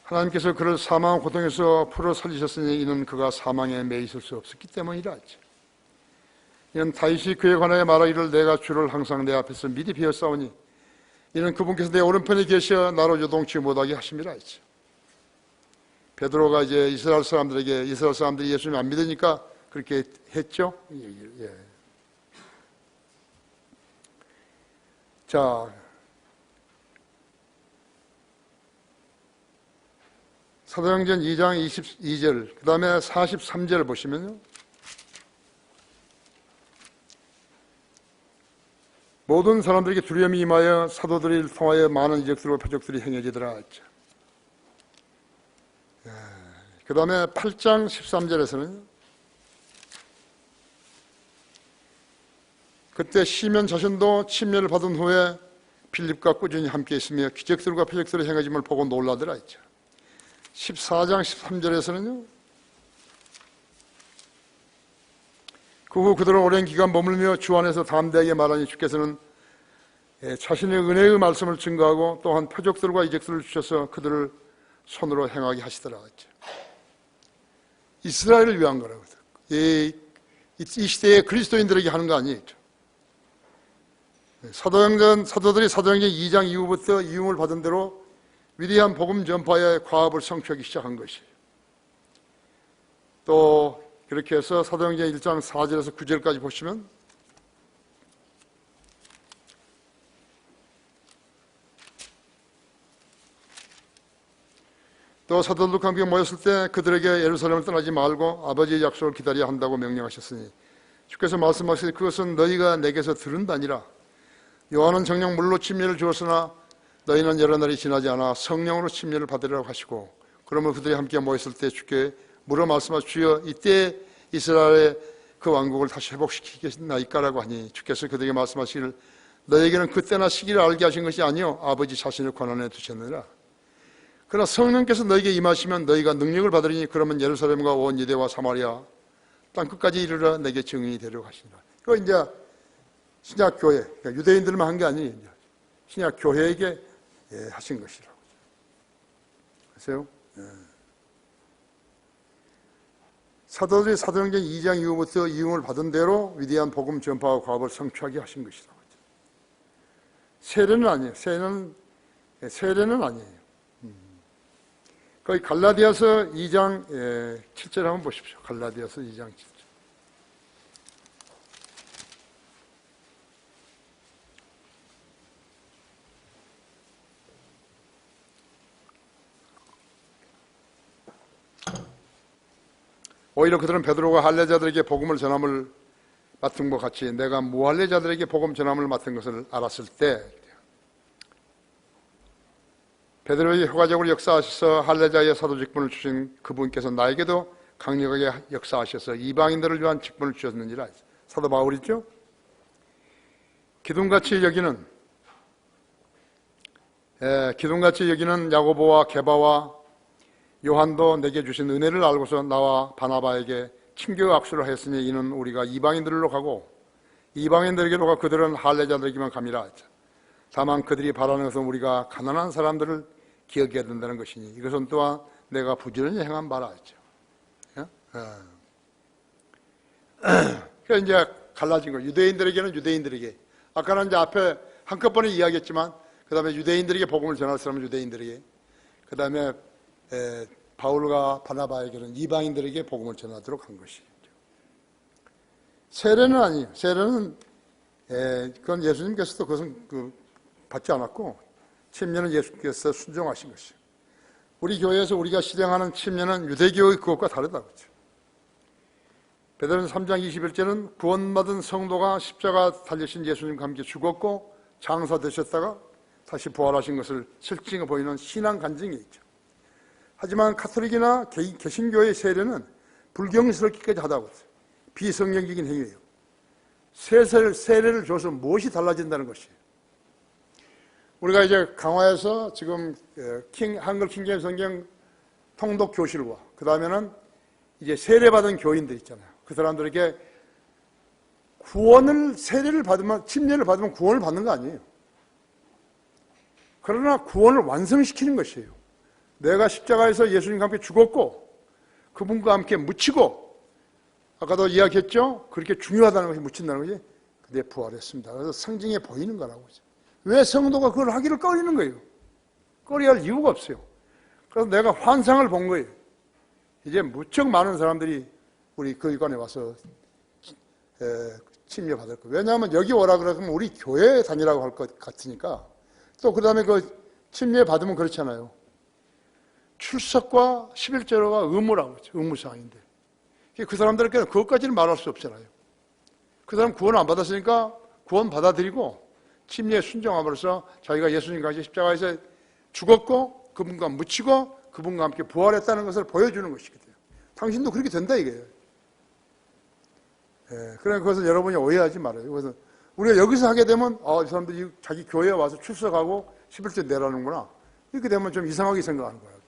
하나님께서 그를 사망 고통에서 풀어 살리셨으니 이는 그가 사망에 매 있을 수 없었기 때문이라 하지. 이는 다윗이 그에 관하여 말하기를 내가 주를 항상 내 앞에서 미리 비었사오니 이는 그분께서 내 오른편에 계셔 나로 요동치 못하게 하심이라 했지. 베드로가 이제 이스라엘 사람들이 예수님 안 믿으니까 그렇게 했죠. 자, 사도행전 2장 22절 그 다음에 43절 보시면요, 모든 사람들에게 두려움이 임하여 사도들을 통하여 많은 이적들과 표적들이 행해지더라 했죠. 그 다음에 8장 13절에서는 그때 시몬 자신도 침례를 받은 후에 빌립과 꾸준히 함께 있으며 기적들과 표적들의 행해짐을 보고 놀라더라 했죠. 14장 13절에서는요, 그 후 그들은 오랜 기간 머물며 주 안에서 담대하게 말하니 주께서는 자신의 은혜의 말씀을 증거하고 또한 표적들과 이적들을 주셔서 그들을 손으로 행하게 하시더라 했죠. 이스라엘을 위한 거라고. 이 시대의 그리스도인들에게 하는 거 아니에요. 사도들이 사도행전 2장 이후부터 이음을 받은 대로 위대한 복음 전파의 과업을 성취하기 시작한 것이에요. 또 그렇게 해서 사도행전 1장 4절에서 9절까지 보시면 또 사도들과 함께 모였을 때 그들에게 예루살렘을 떠나지 말고 아버지의 약속을 기다려야 한다고 명령하셨으니 주께서 말씀하시되 그것은 너희가 내게서 들은 바 아니라 요한은 정녕 물로 침례를 주었으나 너희는 여러 날이 지나지 않아 성령으로 침례를 받으리라고 하시고 그러면 그들이 함께 모였을 때 주께 물어 말씀하시오 주여 이때 이스라엘의 그 왕국을 다시 회복시키겠나이까라고 하니 주께서 그들에게 말씀하시기를 너희에게는 그때나 시기를 알게 하신 것이 아니요 아버지 자신을 권한에 두셨느니라. 그러나 성령께서 너희에게 임하시면 너희가 능력을 받으리니 그러면 예루살렘과 온 유대와 사마리아 땅끝까지 이르러 내게 증인이 되려고 하시니라. 이거 이제 신약교회, 그러니까 유대인들만 한 게 아니에요. 신약교회에게 하신 것이라고. 아세요? 사도들이 사도행전 2장 이후부터 이음을 받은 대로 위대한 복음 전파와 과업을 성취하게 하신 것이라고. 세례는 아니에요. 세례는 아니에요. 거기 갈라디아서 2장 7절 한번 보십시오. 갈라디아서 2장 7절. 오히려 그들은 베드로가 할례자들에게 복음을 전함을 맡은 것 같이 내가 무할례자들에게 복음 전함을 맡은 것을 알았을 때 베드로에게 효과적으로 역사하셔서 할례자의 사도 직분을 주신 그분께서 나에게도 강력하게 역사하셔서 이방인들을 위한 직분을 주셨느니라. 사도 바울이죠. 기둥같이 여기는 야고보와 게바와 요한도 내게 주신 은혜를 알고서 나와 바나바에게 친교 악수를 했으니 이는 우리가 이방인들로 가고 이방인들에게로 가 그들은 할례자들에게만 감이라. 다만 그들이 바라는 것은 우리가 가난한 사람들을 기억해야 된다는 것이니 이것은 또한 내가 부지런히 행한 바라 했죠. 그러니까 이제 갈라진 거예요. 유대인들에게는 유대인들에게. 아까는 이제 앞에 한꺼번에 이야기했지만, 그 다음에 유대인들에게 복음을 전할 사람은 유대인들에게, 그 다음에 바울과 바나바에게는 이방인들에게 복음을 전하도록 한 것이죠. 세례는 아니에요. 세례는 그건 예수님께서도 그것은 받지 않았고, 침례는 예수께서 순종하신 것이에요. 우리 교회에서 우리가 실행하는 침례는 유대교의 그것과 다르다고 그랬죠. 베드로전서 3장 21절은 구원받은 성도가 십자가 달리신 예수님과 함께 죽었고 장사되셨다가 다시 부활하신 것을 실증해 보이는 신앙 간증이 있죠. 하지만 가톨릭이나 개신교의 세례는 불경스럽기까지 하다고 했어요. 비성경적인 행위예요. 세례를 줘서 무엇이 달라진다는 것이에요. 우리가 이제 강화에서 지금 한글 킹제임스 성경 통독 교실과 그 다음에는 이제 세례받은 교인들 있잖아요. 그 사람들에게 세례를 받으면, 침례를 받으면 구원을 받는 거 아니에요. 그러나 구원을 완성시키는 것이에요. 내가 십자가에서 예수님과 함께 죽었고 그분과 함께 묻히고, 아까도 이야기했죠? 그렇게 중요하다는 것이 묻힌다는 것이 내 부활했습니다. 그래서 상징해 보이는 거라고. 왜 성도가 그걸 하기를 꺼리는 거예요? 꺼려야 할 이유가 없어요. 그래서 내가 환상을 본 거예요. 이제 무척 많은 사람들이 우리 교육관에 와서 침례 받을 거예요. 왜냐하면 여기 오라 그러면 우리 교회에 다니라고 할 것 같으니까. 또 그 다음에 그 침례 받으면 그렇잖아요. 출석과 11조가 의무라고 그러죠. 의무사항인데. 그 사람들에게는 그것까지는 말할 수 없잖아요. 그 사람 구원 안 받았으니까 구원 받아들이고 침례에 순종함으로써 자기가 예수님과 같이 십자가에서 죽었고 그분과 묻히고 그분과 함께 부활했다는 것을 보여주는 것이거든요. 당신도 그렇게 된다 이거예요. 그러니까 그것을 여러분이 오해하지 말아요. 그래서 우리가 여기서 하게 되면 이 사람들이 자기 교회에 와서 출석하고 11조 내라는구나. 이렇게 되면 좀 이상하게 생각하는 거예요.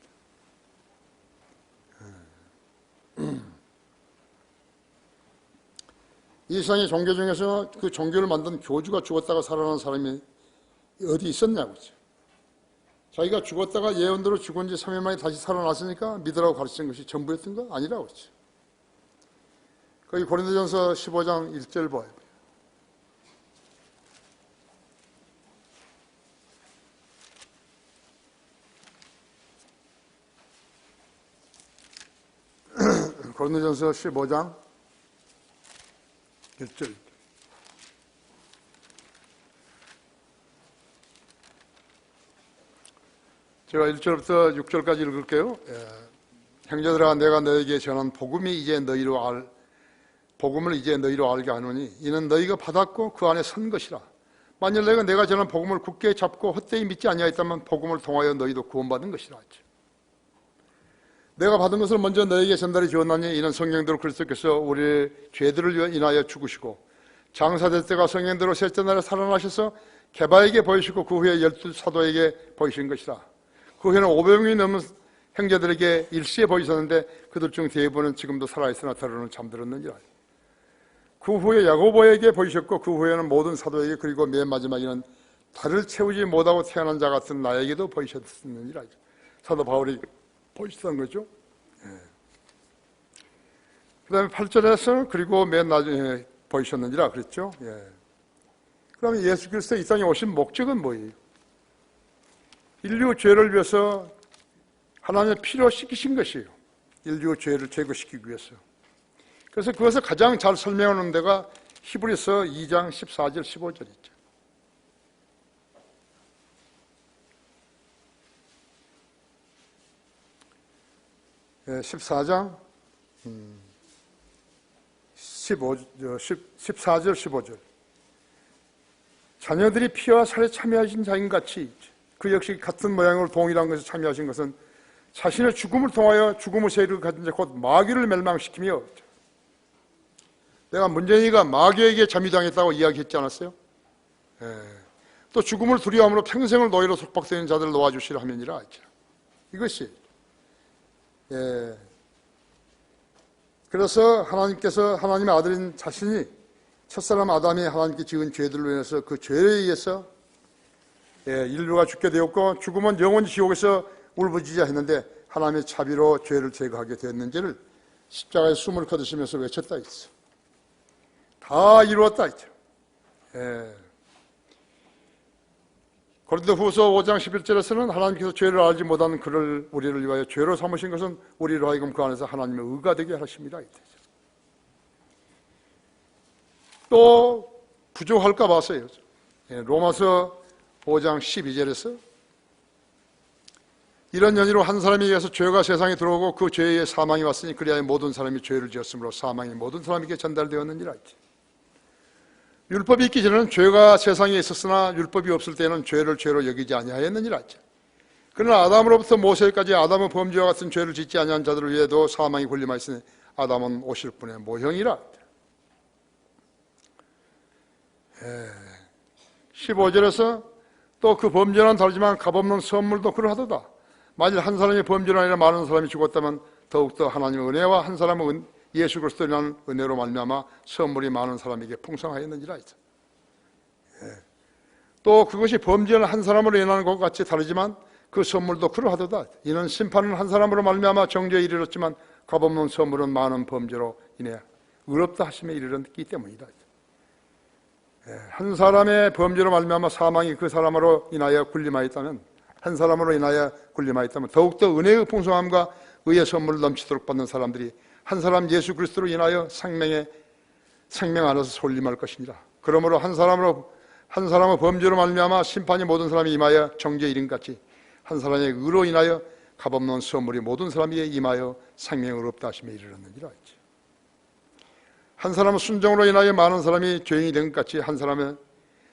이 세상의 종교 중에서 그 종교를 만든 교주가 죽었다가 살아난 사람이 어디 있었냐고. 자기가 죽었다가 예언대로 죽은 지 3일 만에 다시 살아났으니까 믿으라고 가르치는 것이 전부였던 거 아니라고 그랬죠. 거기 고린도전서 15장 1절 봐요. 고린도전서 15장 1절. 제가 1절부터 6절까지 읽을게요. 형제들아, 내가 너에게 전한 복음을 이제 너희로 알게 하노니 이는 너희가 받았고 그 안에 선 것이라. 만일 내가 전한 복음을 굳게 잡고 헛되이 믿지 아니하였다면 복음을 통하여 너희도 구원받은 것이라 하죠. 내가 받은 것을 먼저 너에게 전달해 주었나니 이는 성령대로 그리스도께서 우리의 죄들을 인하여 죽으시고 장사될 때가 성령대로 셋째 날에 살아나셔서 게바에게 보이시고 그 후에 12사도에게 보이신 것이라. 그 후에는 500명이 넘는 형제들에게 일시에 보이셨는데 그들 중 대부분은 지금도 살아있으나 다루는 잠들었느니라. 그 후에 야고보에게 보이셨고 그 후에는 모든 사도에게, 그리고 맨 마지막에는 달을 채우지 못하고 태어난 자 같은 나에게도 보이셨느니라. 사도 바울이 보이셨던 거죠. 그 다음에 8절에서 그리고 맨 나중에 보이셨느니라 그랬죠. 그러면 예수 그리스도 이 땅에 오신 목적은 뭐예요? 인류 죄를 위해서 하나님의 피로 씻기신 것이에요. 인류 죄를 제거시키기 위해서. 그래서 그것을 가장 잘 설명하는 데가 히브리서 2장 14절 15절 있죠. 14장 14절 15절. 자녀들이 피와 살에 참여하신 자인 같이 그 역시 같은 모양으로 동일한 것에 참여하신 것은 자신의 죽음을 통하여 죽음의 세력을 가진 자 곧 마귀를 멸망시키며, 내가 문재인이가 마귀에게 잠입당했다고 이야기했지 않았어요? 또 죽음을 두려워함으로 평생을 노예로 속박되는 자들을 놓아주시라 하면이라 했죠. 이것이 그래서 하나님께서 하나님의 아들인 자신이 첫사람 아담이 하나님께 지은 죄들로 인해서 그 죄에 의해서 인류가 죽게 되었고 죽음은 영원히 지옥에서 울부짖어 했는데 하나님의 자비로 죄를 제거하게 되었는지를 십자가에 숨을 거두시면서 외쳤다 했어. 다 이루었다 했죠. 고린도후서 5장 11절에서는 하나님께서 죄를 알지 못하는 그를 우리를 위하여 죄로 삼으신 것은 우리로 하여금 그 안에서 하나님의 의가 되게 하십니다. 또 부족할까 봐서요. 로마서 5장 12절에서 이런 연유로 한 사람에 의해서 죄가 세상에 들어오고 그 죄에 사망이 왔으니 그리하여 모든 사람이 죄를 지었으므로 사망이 모든 사람에게 전달되었느니라. 율법이 있기 전에는 죄가 세상에 있었으나 율법이 없을 때는 죄를 죄로 여기지 아니하였느니라. 그러나 아담으로부터 모세까지 아담의 범죄와 같은 죄를 짓지 아니한 자들을 위해도 사망이 군림하였으니 아담은 오실 분의 모형이라. 15절에서 또 그 범죄는 다르지만 값없는 선물도 그러하도다. 만일 한 사람이 범죄가 아니라 많은 사람이 죽었다면 더욱더 하나님의 은혜와 한 사람의 예수 그리스도라는 은혜로 말미암아 선물이 많은 사람에게 풍성하였는지라. 또 그것이 범죄는 한 사람으로 인하는 것 같이 다르지만 그 선물도 그러하도다. 이는 심판은 한 사람으로 말미암아 정죄에 이르렀지만 값없는 선물은 많은 범죄로 인해 의롭다 하심에 이르렀기 때문이다. 한 사람의 범죄로 말미암아 사망이 그 사람으로 인하여 군림하였다면 한 사람으로 인하여 군림하였다면 더욱더 은혜의 풍성함과 의의 선물을 넘치도록 받는 사람들이 한 사람 예수 그리스도로 인하여 생명 안에서 설림할 것이니라. 그러므로 한 사람의 범죄로 말미암아 심판이 모든 사람이 임하여 정죄에 이른 같이 한 사람의 의로 인하여 값없는 선물이 모든 사람에게 임하여 생명을 얻다 하심에 이르렀느니라. 한 사람은 순종으로 인하여 많은 사람이 죄인이 된 것 같이 한 사람의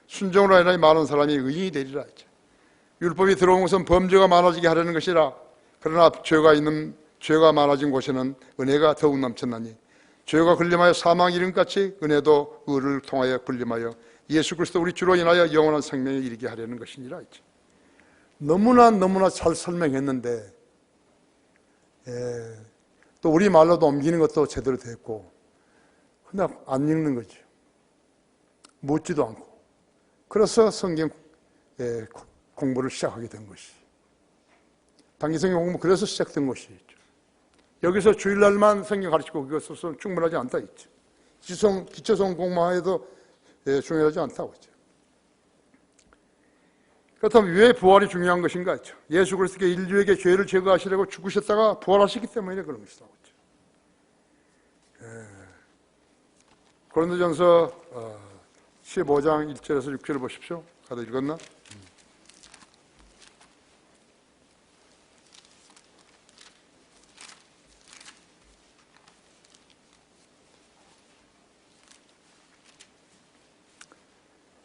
순종으로 인하여 많은 사람이 의인이 되리라. 율법이 들어온 것은 범죄가 많아지게 하려는 것이라. 그러나 죄가 많아진 곳에는 은혜가 더욱 넘쳤나니 죄가 군림하여 사망이 이른 것 같이 은혜도 의를 통하여 군림하여 예수 그리스도 우리 주로 인하여 영원한 생명에 이르게 하려는 것이니라. 너무나 잘 설명했는데 또 우리 말로도 옮기는 것도 제대로 됐고 그냥 안 읽는 거죠. 묻지도 않고. 그래서 성경 공부를 시작하게 된 것이. 단기 성경 공부 그래서 시작된 것이죠. 여기서 주일날만 성경 가르치고 그것으로서는 충분하지 않다 했죠. 기초성 공부해도 중요하지 않다고 했죠. 그렇다면 왜 부활이 중요한 것인가 했죠. 예수 그리스도께 인류에게 죄를 제거하시려고 죽으셨다가 부활하시기 때문에 그런 것이라고 했죠. 고린도전서 15장 1절에서 6절을 보십시오. 다들 읽었나?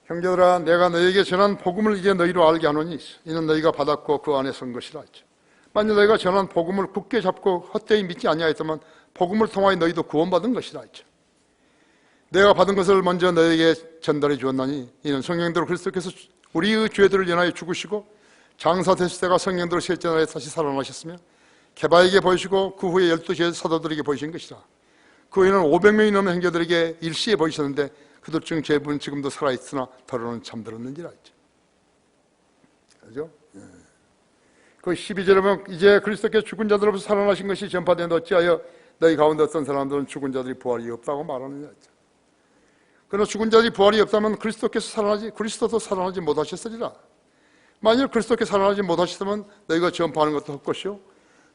형제들아 내가 너희에게 전한 복음을 이제 너희로 알게 하노니 이는 너희가 받았고 그 안에 선 것이라 했죠. 만일 너희가 전한 복음을 굳게 잡고 헛되이 믿지 아니하였다면 복음을 통하여 너희도 구원받은 것이라 했죠. 내가 받은 것을 먼저 너희에게 전달해 주었나니 이는 성령대로 그리스도께서 우리의 죄들을 인하여 죽으시고 장사되실 때가 성령대로 셋째 날에 다시 살아나셨으며 게바에게 보이시고 그 후에 12 사도들에게 보이신 것이라. 그 후에는 500명이 넘는 형제들에게 일시에 보이셨는데 그들 중 대부분 지금도 살아있으나 더러는 잠들었는지라 했죠. 그죠? 그 12절에 보면 이제 그리스도께서 죽은 자들로부터 살아나신 것이 전파되는데 어찌하여 너희 가운데 어떤 사람들은 죽은 자들이 부활이 없다고 말하느냐 했죠. 그러나 죽은 자들이 부활이 없다면 그리스도도 살아나지 못하셨으리라. 만일 그리스도께 살아나지 못하셨다면 너희가 전파하는 것도 헛것이요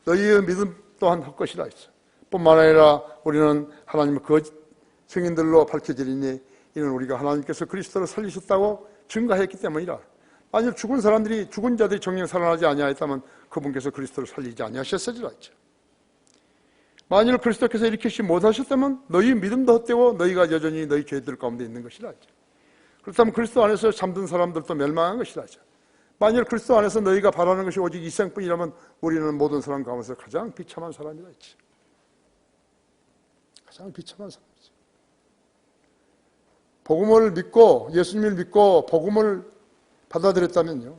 너희의 믿음 또한 헛것이라 했어. 뿐만 아니라 우리는 하나님의 거짓 증인들로 밝혀지리니 이는 우리가 하나님께서 그리스도를 살리셨다고 증거했기 때문이라. 만일 죽은 자들이 정녕 살아나지 아니하였다면 그분께서 그리스도를 살리지 아니하셨으리라 했죠. 만일 그리스도께서 일으키시 못하셨다면 너희 믿음도 헛되고 너희가 여전히 너희 죄들 가운데 있는 것이라 했죠. 그렇다면 그리스도 안에서 잠든 사람들도 멸망한 것이라 했죠. 만일 그리스도 안에서 너희가 바라는 것이 오직 이 생뿐이라면 우리는 모든 사람 가운데서 가장 비참한 사람이라 했죠. 가장 비참한 사람이죠. 복음을 믿고 예수님을 믿고 복음을 받아들였다면요.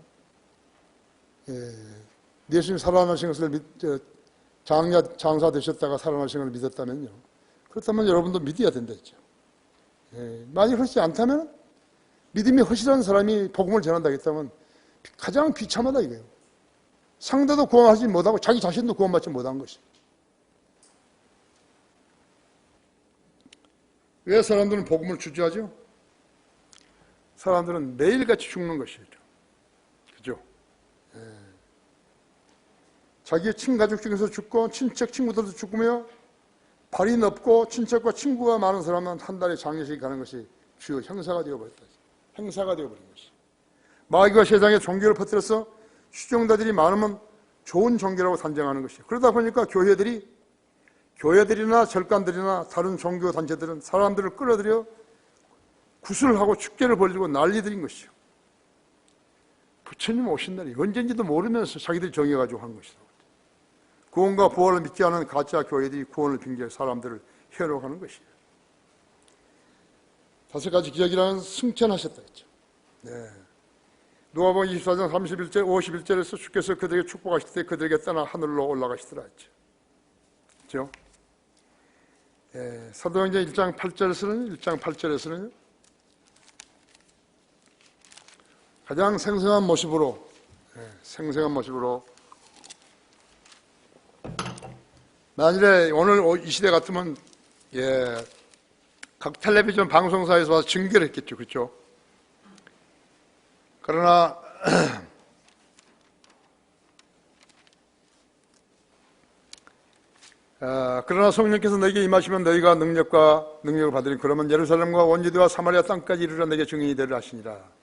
예수님 살아나신 것을 장사되셨다가 살아나신 것을 믿었다면요. 그렇다면 여러분도 믿어야 된다 했죠. 만약 그렇지 않다면 믿음이 허실한 사람이 복음을 전한다 했다면 가장 비참하다 이거예요. 상대도 구원하지 못하고 자기 자신도 구원받지 못한 것이. 왜 사람들은 복음을 주저하죠? 사람들은 매일같이 죽는 것이죠. 그죠? 예. 자기의 친가족 중에서 죽고 친척 친구들도 죽으며 발이 넓고 친척과 친구가 많은 사람은 한 달에 장례식 가는 것이 주요 행사가 되어버렸다. 행사가 되어버린 것이. 마귀가 세상에 종교를 퍼뜨려서 추종자들이 많으면 좋은 종교라고 단정하는 것이에요. 그러다 보니까 교회들이나 절간들이나 다른 종교 단체들은 사람들을 끌어들여 구슬하고 축제를 벌이고 난리들인 것이죠. 부처님 오신 날이 언제인지도 모르면서 자기들이 정해가지고 하는 것이다. 구원과 부활을 믿지 않은 가짜 교회들이 구원을 빙자해 사람들을 해로가는 것이에요. 5가지 기적이라는 승천하셨다 했죠. 네. 누가복음 24장 31절, 51절에서 주께서 그들에게 축복하실 때 그들에게 떠나 하늘로 올라가시더라 했죠. 그렇죠? 예, 사도행전 1장 8절에서는 가장 생생한 모습으로 만일에 오늘 이 시대 같으면 각 텔레비전 방송사에서 와서 중계를 했겠죠. 그렇죠? 그러나 성령께서 너에게 임하시면 너희가 능력을 받으니 그러면 예루살렘과 원주대와 사마리아 땅까지 이르러 내게 증인이 되리라 하시니라.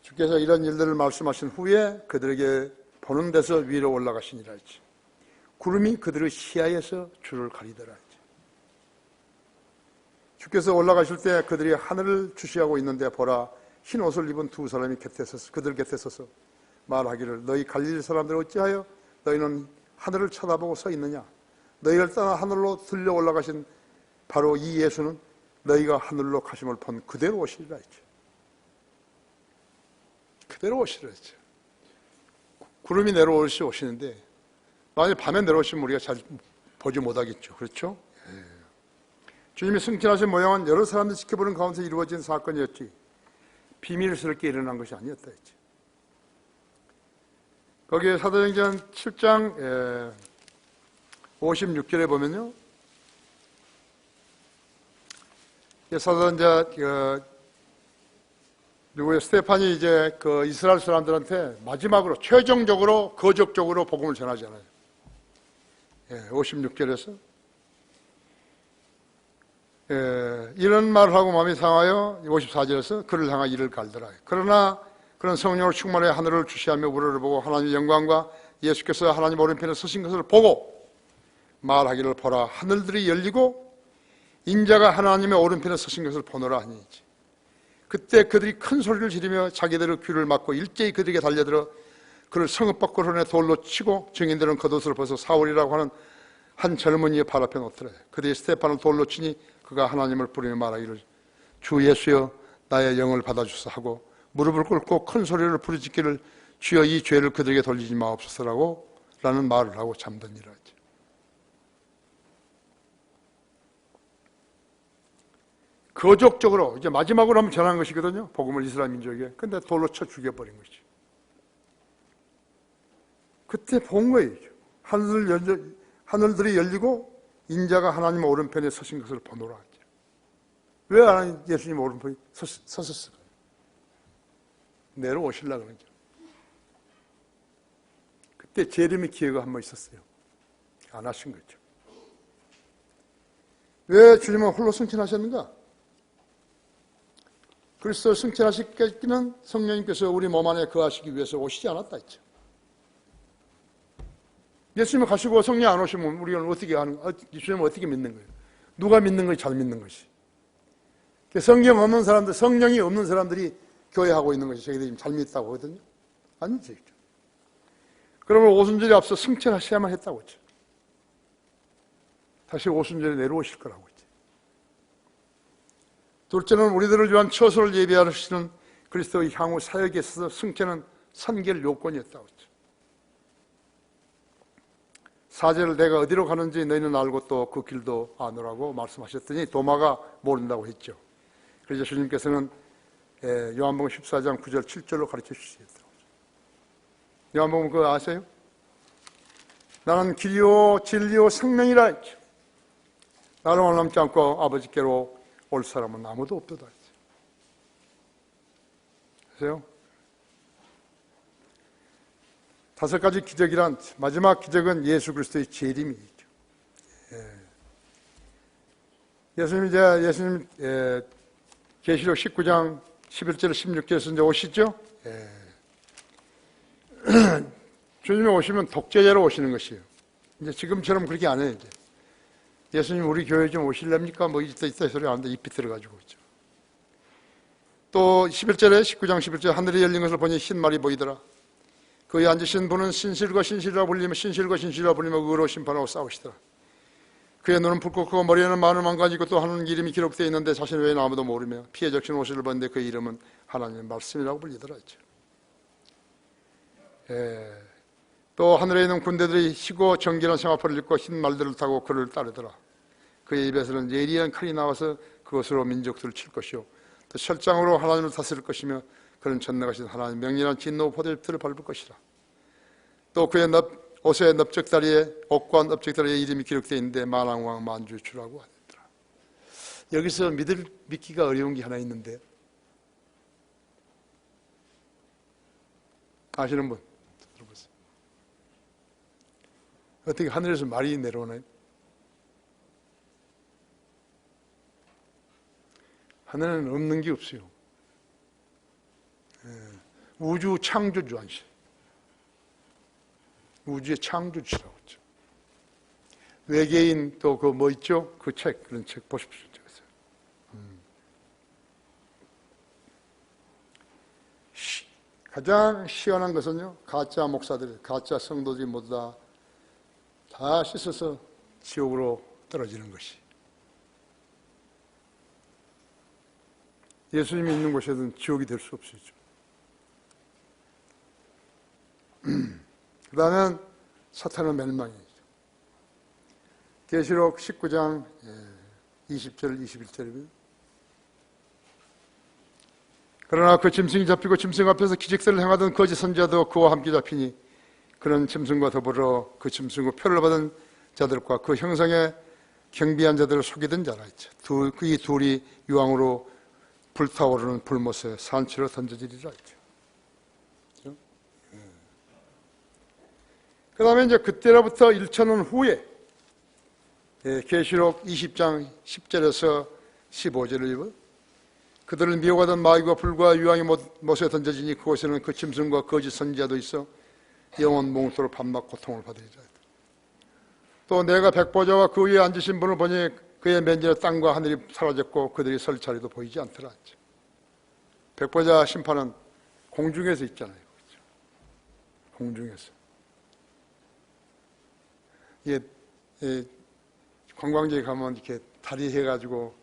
주께서 이런 일들을 말씀하신 후에 그들에게 보는 데서 위로 올라가시니라 했지. 구름이 그들의 시야에서 주를 가리더라 했지. 주께서 올라가실 때 그들이 하늘을 주시하고 있는데 보라 흰 옷을 입은 두 사람이 그들 곁에 서서 말하기를 너희 갈릴리 사람들 어찌하여 너희는 하늘을 쳐다보고 서 있느냐. 너희를 떠나 하늘로 들려 올라가신 바로 이 예수는 너희가 하늘로 가심을 본 그대로 오시리라 했죠. 그대로 오시리라 했죠. 구름이 내려오시 오시는데 만약 밤에 내려오시면 우리가 잘 보지 못하겠죠. 그렇죠? 예. 주님이 승천하신 모양은 여러 사람들이 지켜보는 가운데 이루어진 사건이었지 비밀스럽게 일어난 것이 아니었다 했죠. 거기에 사도행전 7장 56절에 보면요. 사도행전 스테판이 이제 그 이스라엘 사람들한테 마지막으로 최종적으로 거적적으로 복음을 전하잖아요. 56절에서 이런 말을 하고 마음이 상하여 54절에서 그를 향하 이를 갈더라. 그러나 그런 성령으로 충만해 하늘을 주시하며 우러를 보고 하나님의 영광과 예수께서 하나님 오른편에 서신 것을 보고 말하기를 보라 하늘들이 열리고 인자가 하나님의 오른편에 서신 것을 보노라 하니지. 그때 그들이 큰 소리를 지르며 자기들의 귀를 막고 일제히 그들에게 달려들어 그를 성읍 밖으로 내 돌로 치고 증인들은 겉옷을 벗어 사울이라고 하는 한 젊은이의 발 앞에 놓더라. 그들이 스테판을 돌로 치니 그가 하나님을 부르며 말하기를 주 예수여 나의 영을 받아주소 하고 무릎을 꿇고 큰 소리를 부르짖기를 주여 이 죄를 그들에게 돌리지 마옵소서라고 라는 말을 하고 잠드니라 하죠. 거적적으로 이제 마지막으로 한번 전한 것이거든요. 복음을 이스라엘 민족에게. 근데 돌로 쳐 죽여버린 것이죠. 그때 본 거예요. 하늘들이 열리고 인자가 하나님 오른편에 서신 것을 보노라 하죠. 왜 하나님 예수님 오른편에 서셨을까요? 내려오시려고 그러죠. 그때 재림의 기회가 한 번 있었어요. 안 하신 거죠. 왜 주님은 홀로 승천하셨는가? 그리스도 승천하시기는 성령님께서 우리 몸 안에 거하시기 위해서 오시지 않았다 했죠. 예수님 가시고 성령 안 오시면 우리는 어떻게 하는, 예수님은 어떻게 믿는 거예요? 누가 믿는 것이 잘 믿는 것이? 성경 없는 사람들, 성령이 없는 사람들이 교회하고 있는 것이 저희들이 잘 믿다고 하거든요. 아니죠. 그러면 오순절에 앞서 승천하셔야만 했다고 했죠. 다시 오순절에 내려오실 거라고 했죠. 둘째는 우리들을 위한 처소를 예비하시는 그리스도의 향후 사역에 있어서 승천은 선결 요건이었다고 했죠. 4절을 내가 어디로 가는지 너희는 알고 또 그 길도 아노라고 말씀하셨더니 도마가 모른다고 했죠. 그래서 주님께서는 요한복음 14장 9절 7절로 가르쳐 주시겠다고. 요한복음 그거 아세요? 나는 길이요 진리요 생명이라 했죠. 나를 만남지 않고 아버지께로 올 사람은 아무도 없도다. 그래요? 5가지 기적이란 마지막 기적은 예수 그리스도의 재림이죠. 예수님 계시록 19장 11절 16절에서 이제 오시죠. 주님이 오시면 독재자로 오시는 것이에요. 이제 지금처럼 그렇게 안 해요. 이제. 예수님 우리 교회 좀 오실랍니까? 뭐 이따 소리 하는데 잎이 들어가지고 있죠. 또 11절에 19장 11절 하늘이 열린 것을 보니 흰 말이 보이더라. 그에 앉으신 분은 신실과 신실이라 불리며 의로 심판하고 싸우시더라. 그의 눈은 붉고 머리에는 많은 왕관이 있고 또 하나님 이름이 기록되어 있는데 자신 외에는 아무도 모르며 피에 적신 옷을 입었는데 그 이름은 하나님의 말씀이라고 불리더라. 또 하늘에 있는 군대들이 희고 정결한 생화포를 입고 흰 말들을 타고 그를 따르더라. 그의 입에서는 예리한 칼이 나와서 그것으로 민족들을 칠 것이요 또 철장으로 하나님을 다스릴 것이며 그는 전능하신 하나님 명렬한 진노 포도즙들을 밟을 것이라. 또 그의 옷의 넓적다리에 옷과 넓적다리에 이름이 기록되어 있는데 만왕왕 만주주라고 하더라. 여기서 믿기가 어려운 게 하나 있는데 아시는 분 들어보세요. 어떻게 하늘에서 말이 내려오나요? 하늘에는 없는 게 없어요. 우주 창조주 아니시. 우주의 창조주라고 했죠. 외계인 또 그 뭐 있죠? 그 책, 그런 책 보십시오. 가장 시원한 것은요, 가짜 목사들, 가짜 성도들이 모두 다 씻어서 지옥으로 떨어지는 것이. 예수님이 있는 곳에는 지옥이 될 수 없어요. 그 다음엔 사탄의 멸망이죠. 계시록 19장 20절 21절이고요. 그러나 그 짐승이 잡히고 짐승 앞에서 기적들을 행하던 거짓 선지자도 그와 함께 잡히니 그는 짐승과 더불어 그 짐승과 표를 받은 자들과 그 형상의 경비한 자들을 속이던 자라 했죠. 이 둘이 유황으로 불타오르는 불못에 산채로 던져지리라 했죠. 그 다음에 이제 그때로부터 1,000년 후에 계시록 20장 10절에서 15절을 읽어요. 그들을 미혹하던 마귀와 불과 유황이 못에 던져지니 그곳에는 그 짐승과 거짓 선지자도 있어 영원 몽소로 밤낮 고통을 받으리라. 또 내가 백보자와 그 위에 앉으신 분을 보니 그의 면전에 땅과 하늘이 사라졌고 그들이 설 자리도 보이지 않더라. 백보자 심판은 공중에서 있잖아요. 그렇죠? 공중에서. 관광지에 가면 이렇게 다리 해가지고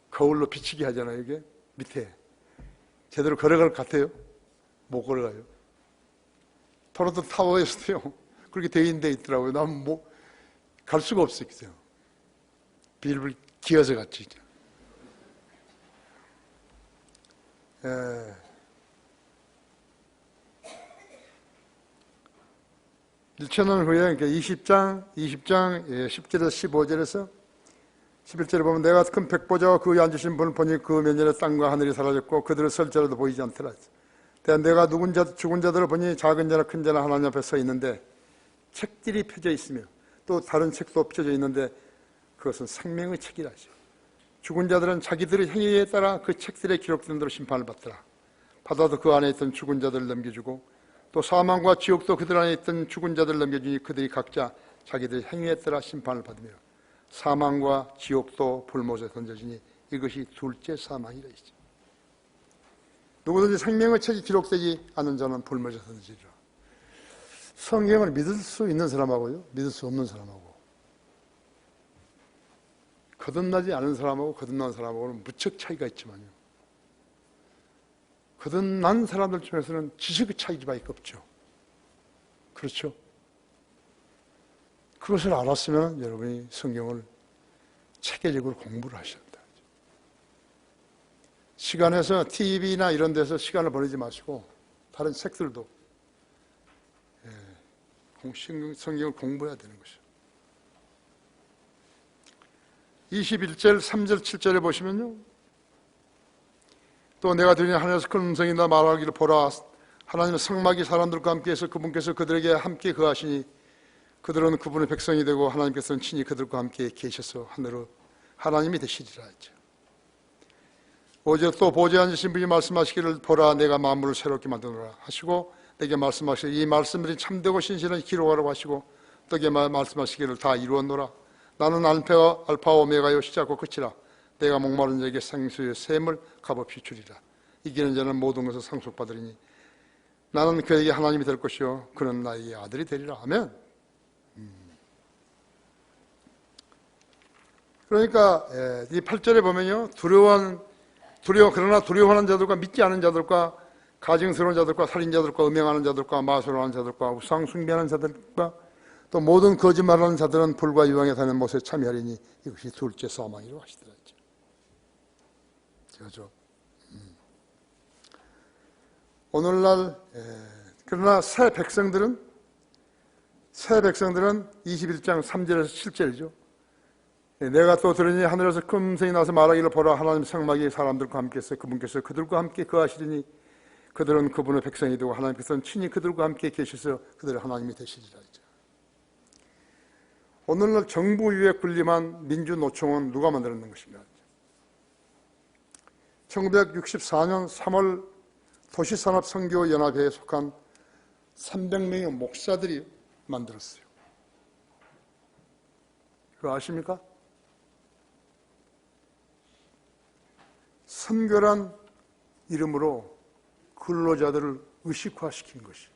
거울로 비치게 하잖아요. 이게 밑에 제대로 걸어갈 것 같아요? 못 걸어가요. 토론토 타워에서도요 그렇게 되어 있는 데 있더라고요. 난 뭐 갈 수가 없어요. 빌을 기어서 갔지. 1,000년 후에 20장 10절에서 15절에서 11절에 보면 내가 큰 백보자와 그 위에 앉으신 분을 보니 그 면전에 땅과 하늘이 사라졌고 그들을 설 자라도 보이지 않더라. 내가 죽은 자들을 보니 작은 자나 큰 자나 하나님 앞에 서 있는데 책들이 펴져 있으며 또 다른 책도 펴져 있는데 그것은 생명의 책이라죠. 죽은 자들은 자기들의 행위에 따라 그 책들에 기록된 대로 심판을 받더라. 받아도 그 안에 있던 죽은 자들을 넘겨주고 또 사망과 지옥도 그들 안에 있던 죽은 자들을 넘겨주니 그들이 각자 자기들의 행위에 따라 심판을 받으며 사망과 지옥도 불못에 던져지니 이것이 둘째 사망이라 했죠. 누구든지 생명의 책이 기록되지 않은 자는 불못에 던지리라. 성경을 믿을 수 있는 사람하고요, 믿을 수 없는 사람하고, 거듭나지 않은 사람하고 거듭난 사람하고는 무척 차이가 있지만요, 거듭난 사람들 중에서는 지식의 차이밖에 없죠. 그렇죠? 그것을 알았으면 여러분이 성경을 체계적으로 공부를 하셔야 합니다. 시간에서 TV나 이런 데서 시간을 보내지 마시고 다른 책들도 성경을 공부해야 되는 것이죠. 21절, 3절, 7절에 보시면요, 또 내가 들으니 하늘에서 큰 음성이 나 말하기를 보라 하나님의 성막이 사람들과 함께해서 그분께서 그들에게 함께 거하시니 그들은 그분의 백성이 되고 하나님께서는 친히 그들과 함께 계셔서 하늘의 하나님이 되시리라 했죠. 오직 또 보좌에 앉으신 분이 말씀하시기를 보라 내가 만물을 새롭게 만드노라 하시고 내게 말씀하시기를 이 말씀들이 참되고 신실한 기록하라고 하시고 또 내게 말씀하시기를 다 이루었노라. 나는 알파와 오메가요 시작과 끝이라. 내가 목마른 자에게 생수의 샘을 값없이 주리라. 이기는 자는 모든 것을 상속받으리니 나는 그에게 하나님이 될 것이요 그는 나에게 아들이 되리라. 아멘. 그러니까 이 8절에 보면요 그러나 두려워하는 자들과 믿지 않은 자들과 가증스러운 자들과 살인자들과 음행하는 자들과 마술하는 자들과 우상 숭배하는 자들과 또 모든 거짓말하는 자들은 불과 유황에 사는 못에 참여하리니 이것이 둘째 사망이라고 하시더라고요. 그렇죠. 오늘날 그러나 새 백성들은 21장 3절에서 7절이죠. 내가 또 들으니 하늘에서 큰 음성이 나서 말하기를 보라 하나님 성막이 사람들과 함께해서 그분께서 그들과 함께 거하시리니 그들은 그분의 백성이 되고 하나님께서는 친히 그들과 함께 계셔서 그들의 하나님이 되시리라 했죠. 오늘날 정부 위에 군림한 민주노총은 누가 만들었는 것인가? 1964년 3월 도시산업선교연합회에 속한 300명의 목사들이 만들었어요. 그거 아십니까? 선교란 이름으로 근로자들을 의식화시킨 것이.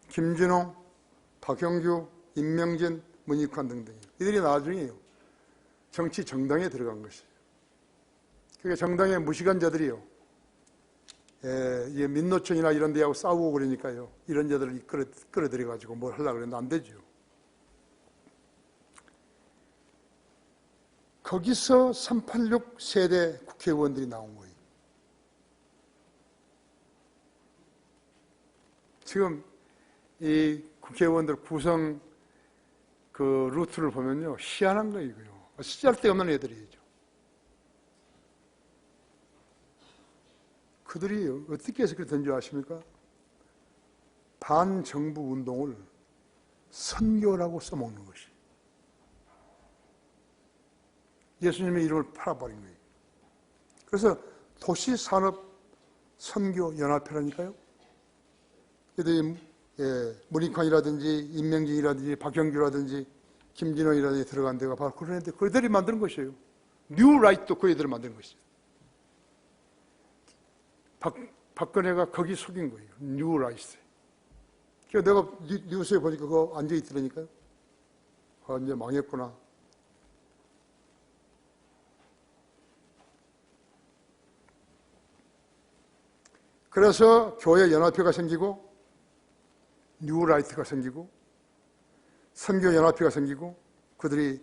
김진홍, 박형규, 임명진, 문익환 등등 이들이 나중에 정치 정당에 들어간 것이에요. 그게 정당의 무식한 자들이요. 민노총이나 이런 데하고 싸우고 그러니까요. 이런 자들을 끌어들여가지고 뭘 하려고 그랬는데 안 되죠. 거기서 386 세대 국회의원들이 나온 거예요. 지금 이 국회의원들 구성 그 루트를 보면요. 희한한 거예요. 쓰잘데없는 애들이죠. 그들이 어떻게 해서 그랬던 줄 아십니까? 반정부 운동을 선교라고 써먹는 것이. 예수님의 이름을 팔아버린 거예요. 그래서 도시산업선교연합회라니까요. 그들이 문익환이라든지 임명진이라든지 박형규라든지 김진호이라든지 들어간 데가 바로 그런 애들, 그들이 만드는 것이에요. 뉴라이트도 그 애들을 만드는 것이에요. 박근혜가 거기 속인 거예요. 뉴라이트. 그래서 내가 뉴스에 보니까 그거 앉아있더라니까요. 아, 이제 망했구나. 그래서 교회 연합회가 생기고 뉴라이트가 생기고 선교연합회가 생기고 그들이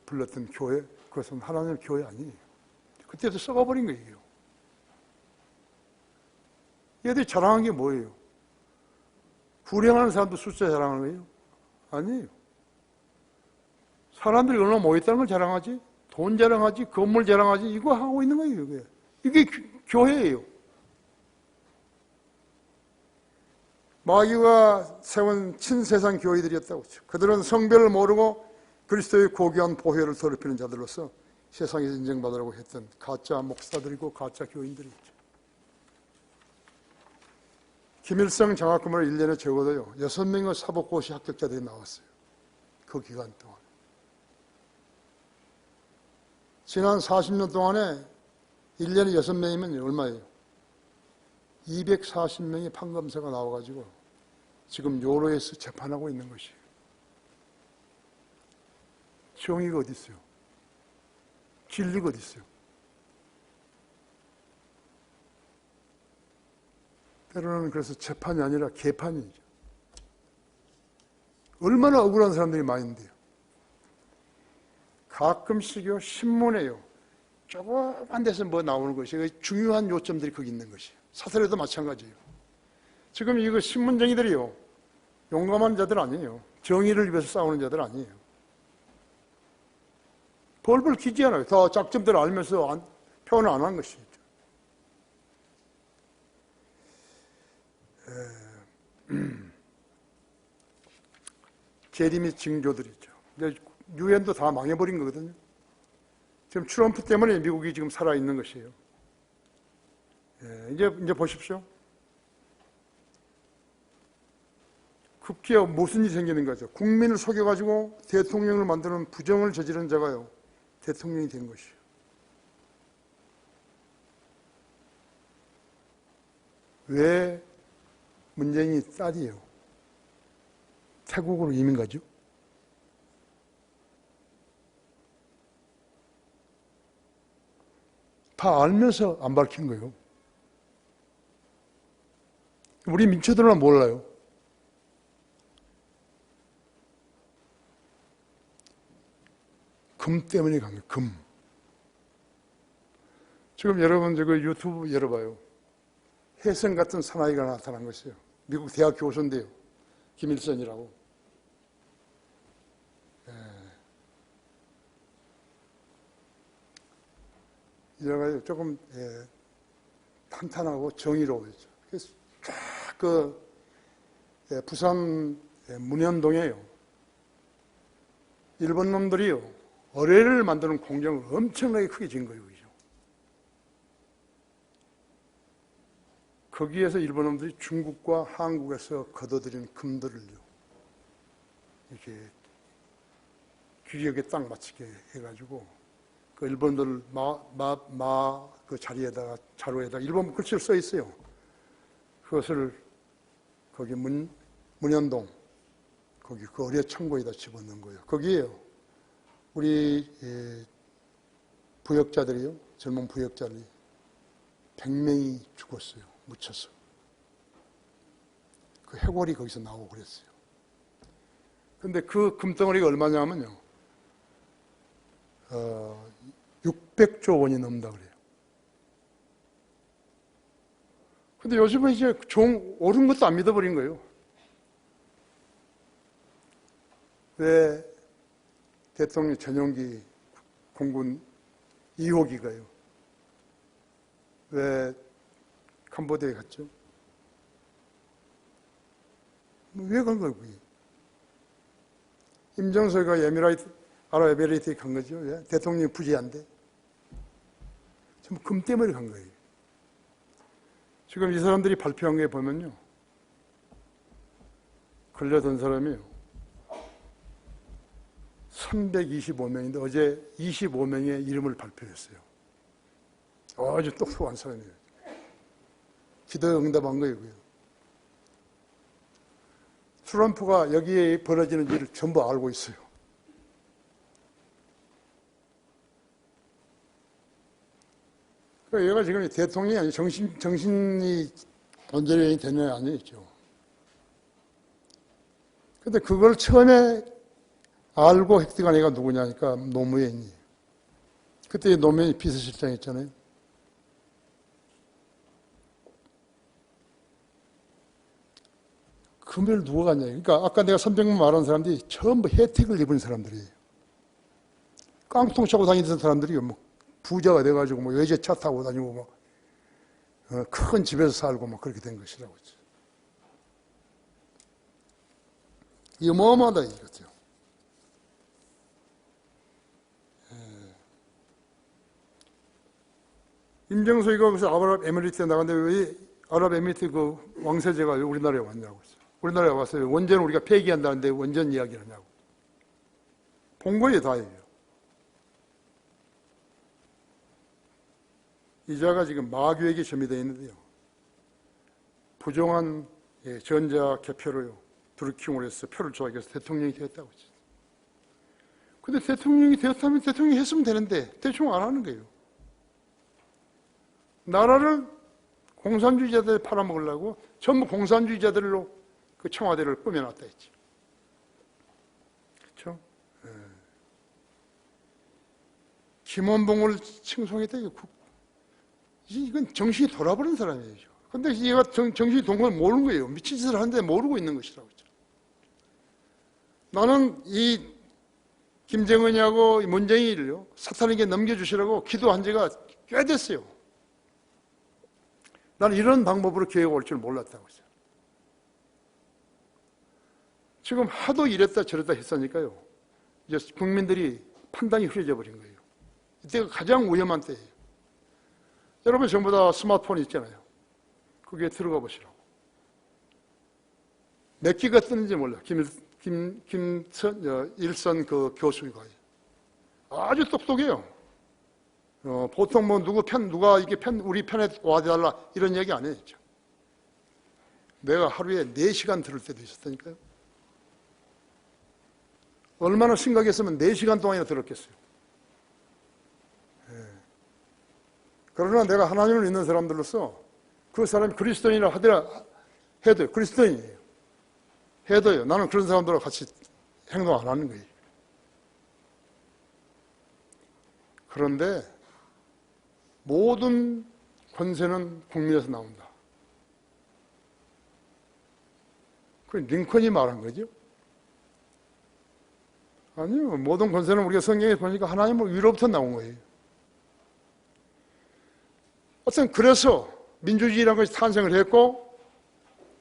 불렀던 교회, 그것은 하나님의 교회 아니에요. 그때도 썩어버린 거예요. 얘들이 자랑한 게 뭐예요? 불행하는 사람도 숫자 자랑하는 거예요? 아니에요. 사람들이 얼마나 모였다는 걸 자랑하지? 돈 자랑하지? 건물 자랑하지? 이거 하고 있는 거예요. 이게 교회예요. 마귀가 세운 친세상 교회들이었다고 했죠. 그들은 성별을 모르고 그리스도의 고귀한 보혈을 더럽히는 자들로서 세상에서 인정받으라고 했던 가짜 목사들이고 가짜 교인들이었죠. 김일성 장학금을 1년에 적어도요 6명의 사법고시 합격자들이 나왔어요. 그 기간 동안. 지난 40년 동안에 1년에 6명이면 얼마예요? 240명의 판검사가 나와가지고 지금 요로에서 재판하고 있는 것이에요. 정의가 어디 있어요? 진리가 어디 있어요? 때로는 그래서 재판이 아니라 개판이죠. 얼마나 억울한 사람들이 많이 있는데요. 가끔씩요 신문에요 조그만 데서 뭐 나오는 것이 중요한 요점들이 거기 있는 것이에요. 사설에도 마찬가지예요. 지금 이거 신문쟁이들이요 용감한 자들 아니에요. 정의를 위해서 싸우는 자들 아니에요. 벌벌 기지않아요. 다 작점대로 알면서 표현을 안 한 것이죠. 재림 및 징조들이죠. 유엔도 다 망해버린 거거든요. 지금 트럼프 때문에 미국이 지금 살아있는 것이에요. 이제 보십시오. 급기야 무슨 일이 생기는 거죠? 국민을 속여가지고 대통령을 만드는 부정을 저지른 자가요, 대통령이 된 것이에요. 왜 문재인이 딸이에요? 태국으로 이민 가죠? 다 알면서 안 밝힌 거예요. 우리 민초들은 몰라요. 금 때문에 간 거예요. 금. 지금 여러분 그 유튜브 열어봐요. 혜성 같은 사나이가 나타난 것이에요. 미국 대학 교수인데요. 김일성이라고. 이래가지고 조금 탄탄하고 정의로워졌죠. 그래서 쫙 부산 문현동에요. 일본 놈들이요, 어뢰를 만드는 공장을 엄청나게 크게 지은 거예요. 그죠? 거기에서 일본 놈들이 중국과 한국에서 걷어들인 금들을요, 이렇게 규격에 딱 맞추게 해가지고, 그 일본들 그 자루에다가 일본 글씨를 써 있어요. 그것을 거기 문현동, 거기 그 어뢰 창고에다 집어넣은 거예요. 거기에요, 우리 부역자들이요, 젊은 부역자들이 100명이 죽었어요. 묻혀서. 그 해골이 거기서 나오고 그랬어요. 근데 그 금덩어리가 얼마냐면요, 600조 원이 넘는다 그래요. 근데 요즘은 이제 옳은 것도 안 믿어버린 거예요. 왜 대통령 전용기 공군 2호기가요, 왜 캄보디아에 갔죠? 왜 간 거예요, 그게? 임정서가 아랍에미레이트에 간 거죠. 왜? 대통령이 부재한데. 전부 금 때문에 간 거예요. 지금 이 사람들이 발표한 게 보면요, 걸려든 사람이요, 325명인데 어제 25명의 이름을 발표했어요. 아주 똑똑한 사람이에요. 기도에 응답한 거예요. 트럼프가 여기에 벌어지는 일을 전부 알고 있어요. 그러니까 얘가 지금 대통령이 아니고 정신이 온전히 되느냐 아니죠. 근데 그걸 처음에 알고 획득한 애가 누구냐니까 노무현이. 그때 노무현이 비서실장했잖아요. 금을 누가 갔냐. 그러니까 아까 내가 300만 말한 사람들이 전부 혜택을 입은 사람들이에요. 깡통 차고 다니던 사람들이 뭐 부자가 돼가지고 뭐 외제차 타고 다니고 뭐 큰 집에서 살고 뭐 그렇게 된 것이라고 했죠. 이 어마어마하다 이거죠. 임정석이가 그래서 아랍에미리트에 나갔는데 왜 아랍에미리트 그 왕세제가 우리나라에 왔냐고 했어요. 우리나라에 왔어요. 원전을 우리가 폐기한다는데 원전 이야기를 하냐고. 본 거예요, 다예요. 이자가 지금 마귀에게 점유되어 있는데요, 부정한 전자 개표로요, 드루킹을 해서 표를 조작해서 대통령이 되었다고 했죠. 근데 대통령이 되었다면 대통령이 했으면 되는데 대충 안 하는 거예요. 나라를 공산주의자들 팔아먹으려고 전부 공산주의자들로 그 청와대를 꾸며놨다 했죠. 그렇죠? 김원봉을 칭송했다. 이건 정신이 돌아버린 사람이에요. 근데 얘가 정신이 돈 걸 모르는 거예요. 미친 짓을 하는데 모르고 있는 것이라고 했죠. 나는 이 김정은이하고 문재인이를요, 사탄에게 넘겨주시라고 기도한 지가 꽤 됐어요. 나는 이런 방법으로 기회가 올 줄 몰랐다고 했어요. 지금 하도 이랬다 저랬다 했으니까요, 이제 국민들이 판단이 흐려져 버린 거예요. 이때가 가장 위험한 때예요. 여러분 전부 다 스마트폰 있잖아요. 거기에 들어가 보시라고. 몇 기가 뜨는지 몰라. 일선 그 교수가 아주 똑똑해요. 보통 뭐 누가 이게 우리 편에 와달라 이런 얘기 안 했죠. 내가 하루에 4시간 들을 때도 있었다니까요. 얼마나 심각했으면 4시간 동안이나 들었겠어요. 그러나 내가 하나님을 믿는 사람들로서 그 사람이 그리스도인이라 해도 그리스도인이에요. 해도요. 나는 그런 사람들하고 같이 행동 안 하는 거예요. 그런데 모든 권세는 국민에서 나온다. 그 링컨이 말한 거죠. 아니요. 모든 권세는 우리가 성경에 보니까 하나님 위로부터 나온 거예요. 어떤 그래서 민주주의라는 것이 탄생을 했고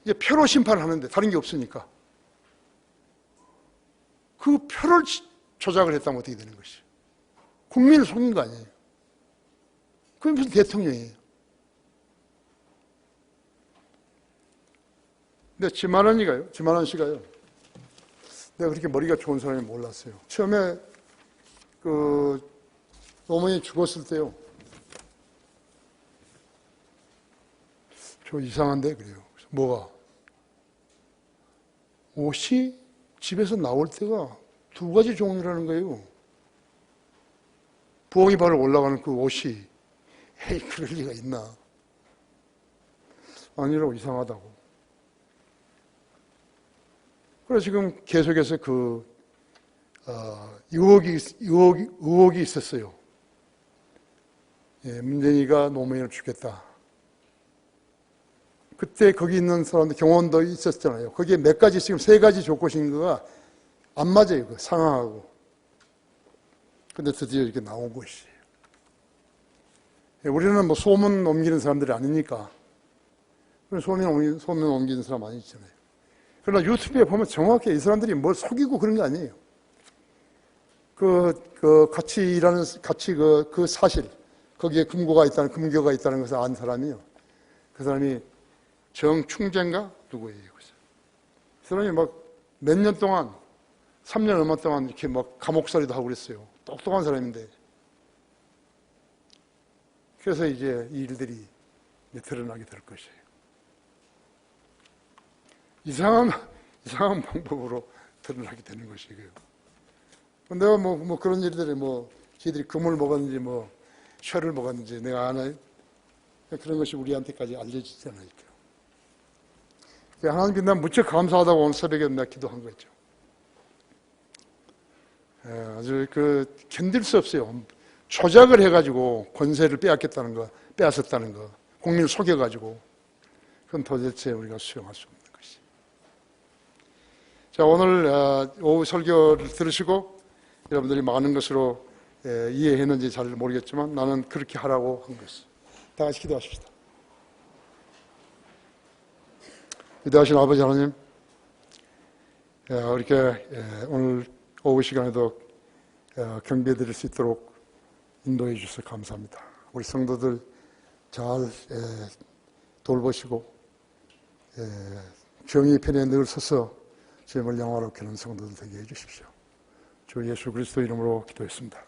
이제 표로 심판을 하는데 다른 게 없으니까 그 표를 조작을 했다면 어떻게 되는 것이에요? 국민을 속인 거 아니에요. 그게 무슨 대통령이에요. 근데 지만한 씨가요. 내가 그렇게 머리가 좋은 사람이 몰랐어요. 처음에 어머니 죽었을 때요. 저 이상한데 그래요. 그래서 뭐가? 옷이 집에서 나올 때가 2가지 종류라는 거예요. 부엉이 발을 올라가는 그 옷이 에이 그럴 리가 있나? 아니라고 이상하다고. 그래서 지금 계속해서 의혹이 있었어요. 예, 문재인이가 노무현을 죽였다. 그때 거기 있는 사람들 경호원도 있었잖아요. 거기에 몇 가지 지금 3가지 조건인가가 안 맞아요. 그 상황하고. 근데 드디어 이렇게 나온 것이에요. 예, 우리는 뭐 소문 옮기는 사람들이 아니니까. 소문 옮기는 사람 아니잖아요. 그러나 유튜브에 보면 정확히 이 사람들이 뭘 속이고 그런 게 아니에요. 그 사실, 거기에 금고가 있다는 것을 안 사람이요. 그 사람이 정충재인가? 누구예요? 그 사람이 막 몇 년 동안, 3년 얼마 동안 이렇게 막 감옥살이도 하고 그랬어요. 똑똑한 사람인데. 그래서 이제 이 일들이 이제 드러나게 될 것이에요. 이상한 방법으로 드러나게 되는 것이고요. 내가 뭐 그런 일들이 저희들이 금을 먹었는지 쇠를 먹었는지 내가 아나요? 그런 것이 우리한테까지 알려지지 않으니까. 하나님께 난 무척 감사하다고 오늘 새벽에 내가 기도한 거죠. 아주 견딜 수 없어요. 조작을 해가지고 권세를 빼앗았다는 거, 국민을 속여가지고, 그건 도대체 우리가 수용할 수 없는 것이. 자, 오늘 오후 설교를 들으시고 여러분들이 많은 것으로 이해했는지 잘 모르겠지만 나는 그렇게 하라고 한 것이. 다 같이 기도하십시다. 위대하신 아버지 하나님, 이렇게 오늘 오후 시간에도 경배해 드릴 수 있도록 인도해 주셔서 감사합니다. 우리 성도들 잘 돌보시고 정의 편에 늘 서서 주님을 영화롭게 하는 성도들 되게 해 주십시오. 주 예수 그리스도 이름으로 기도했습니다.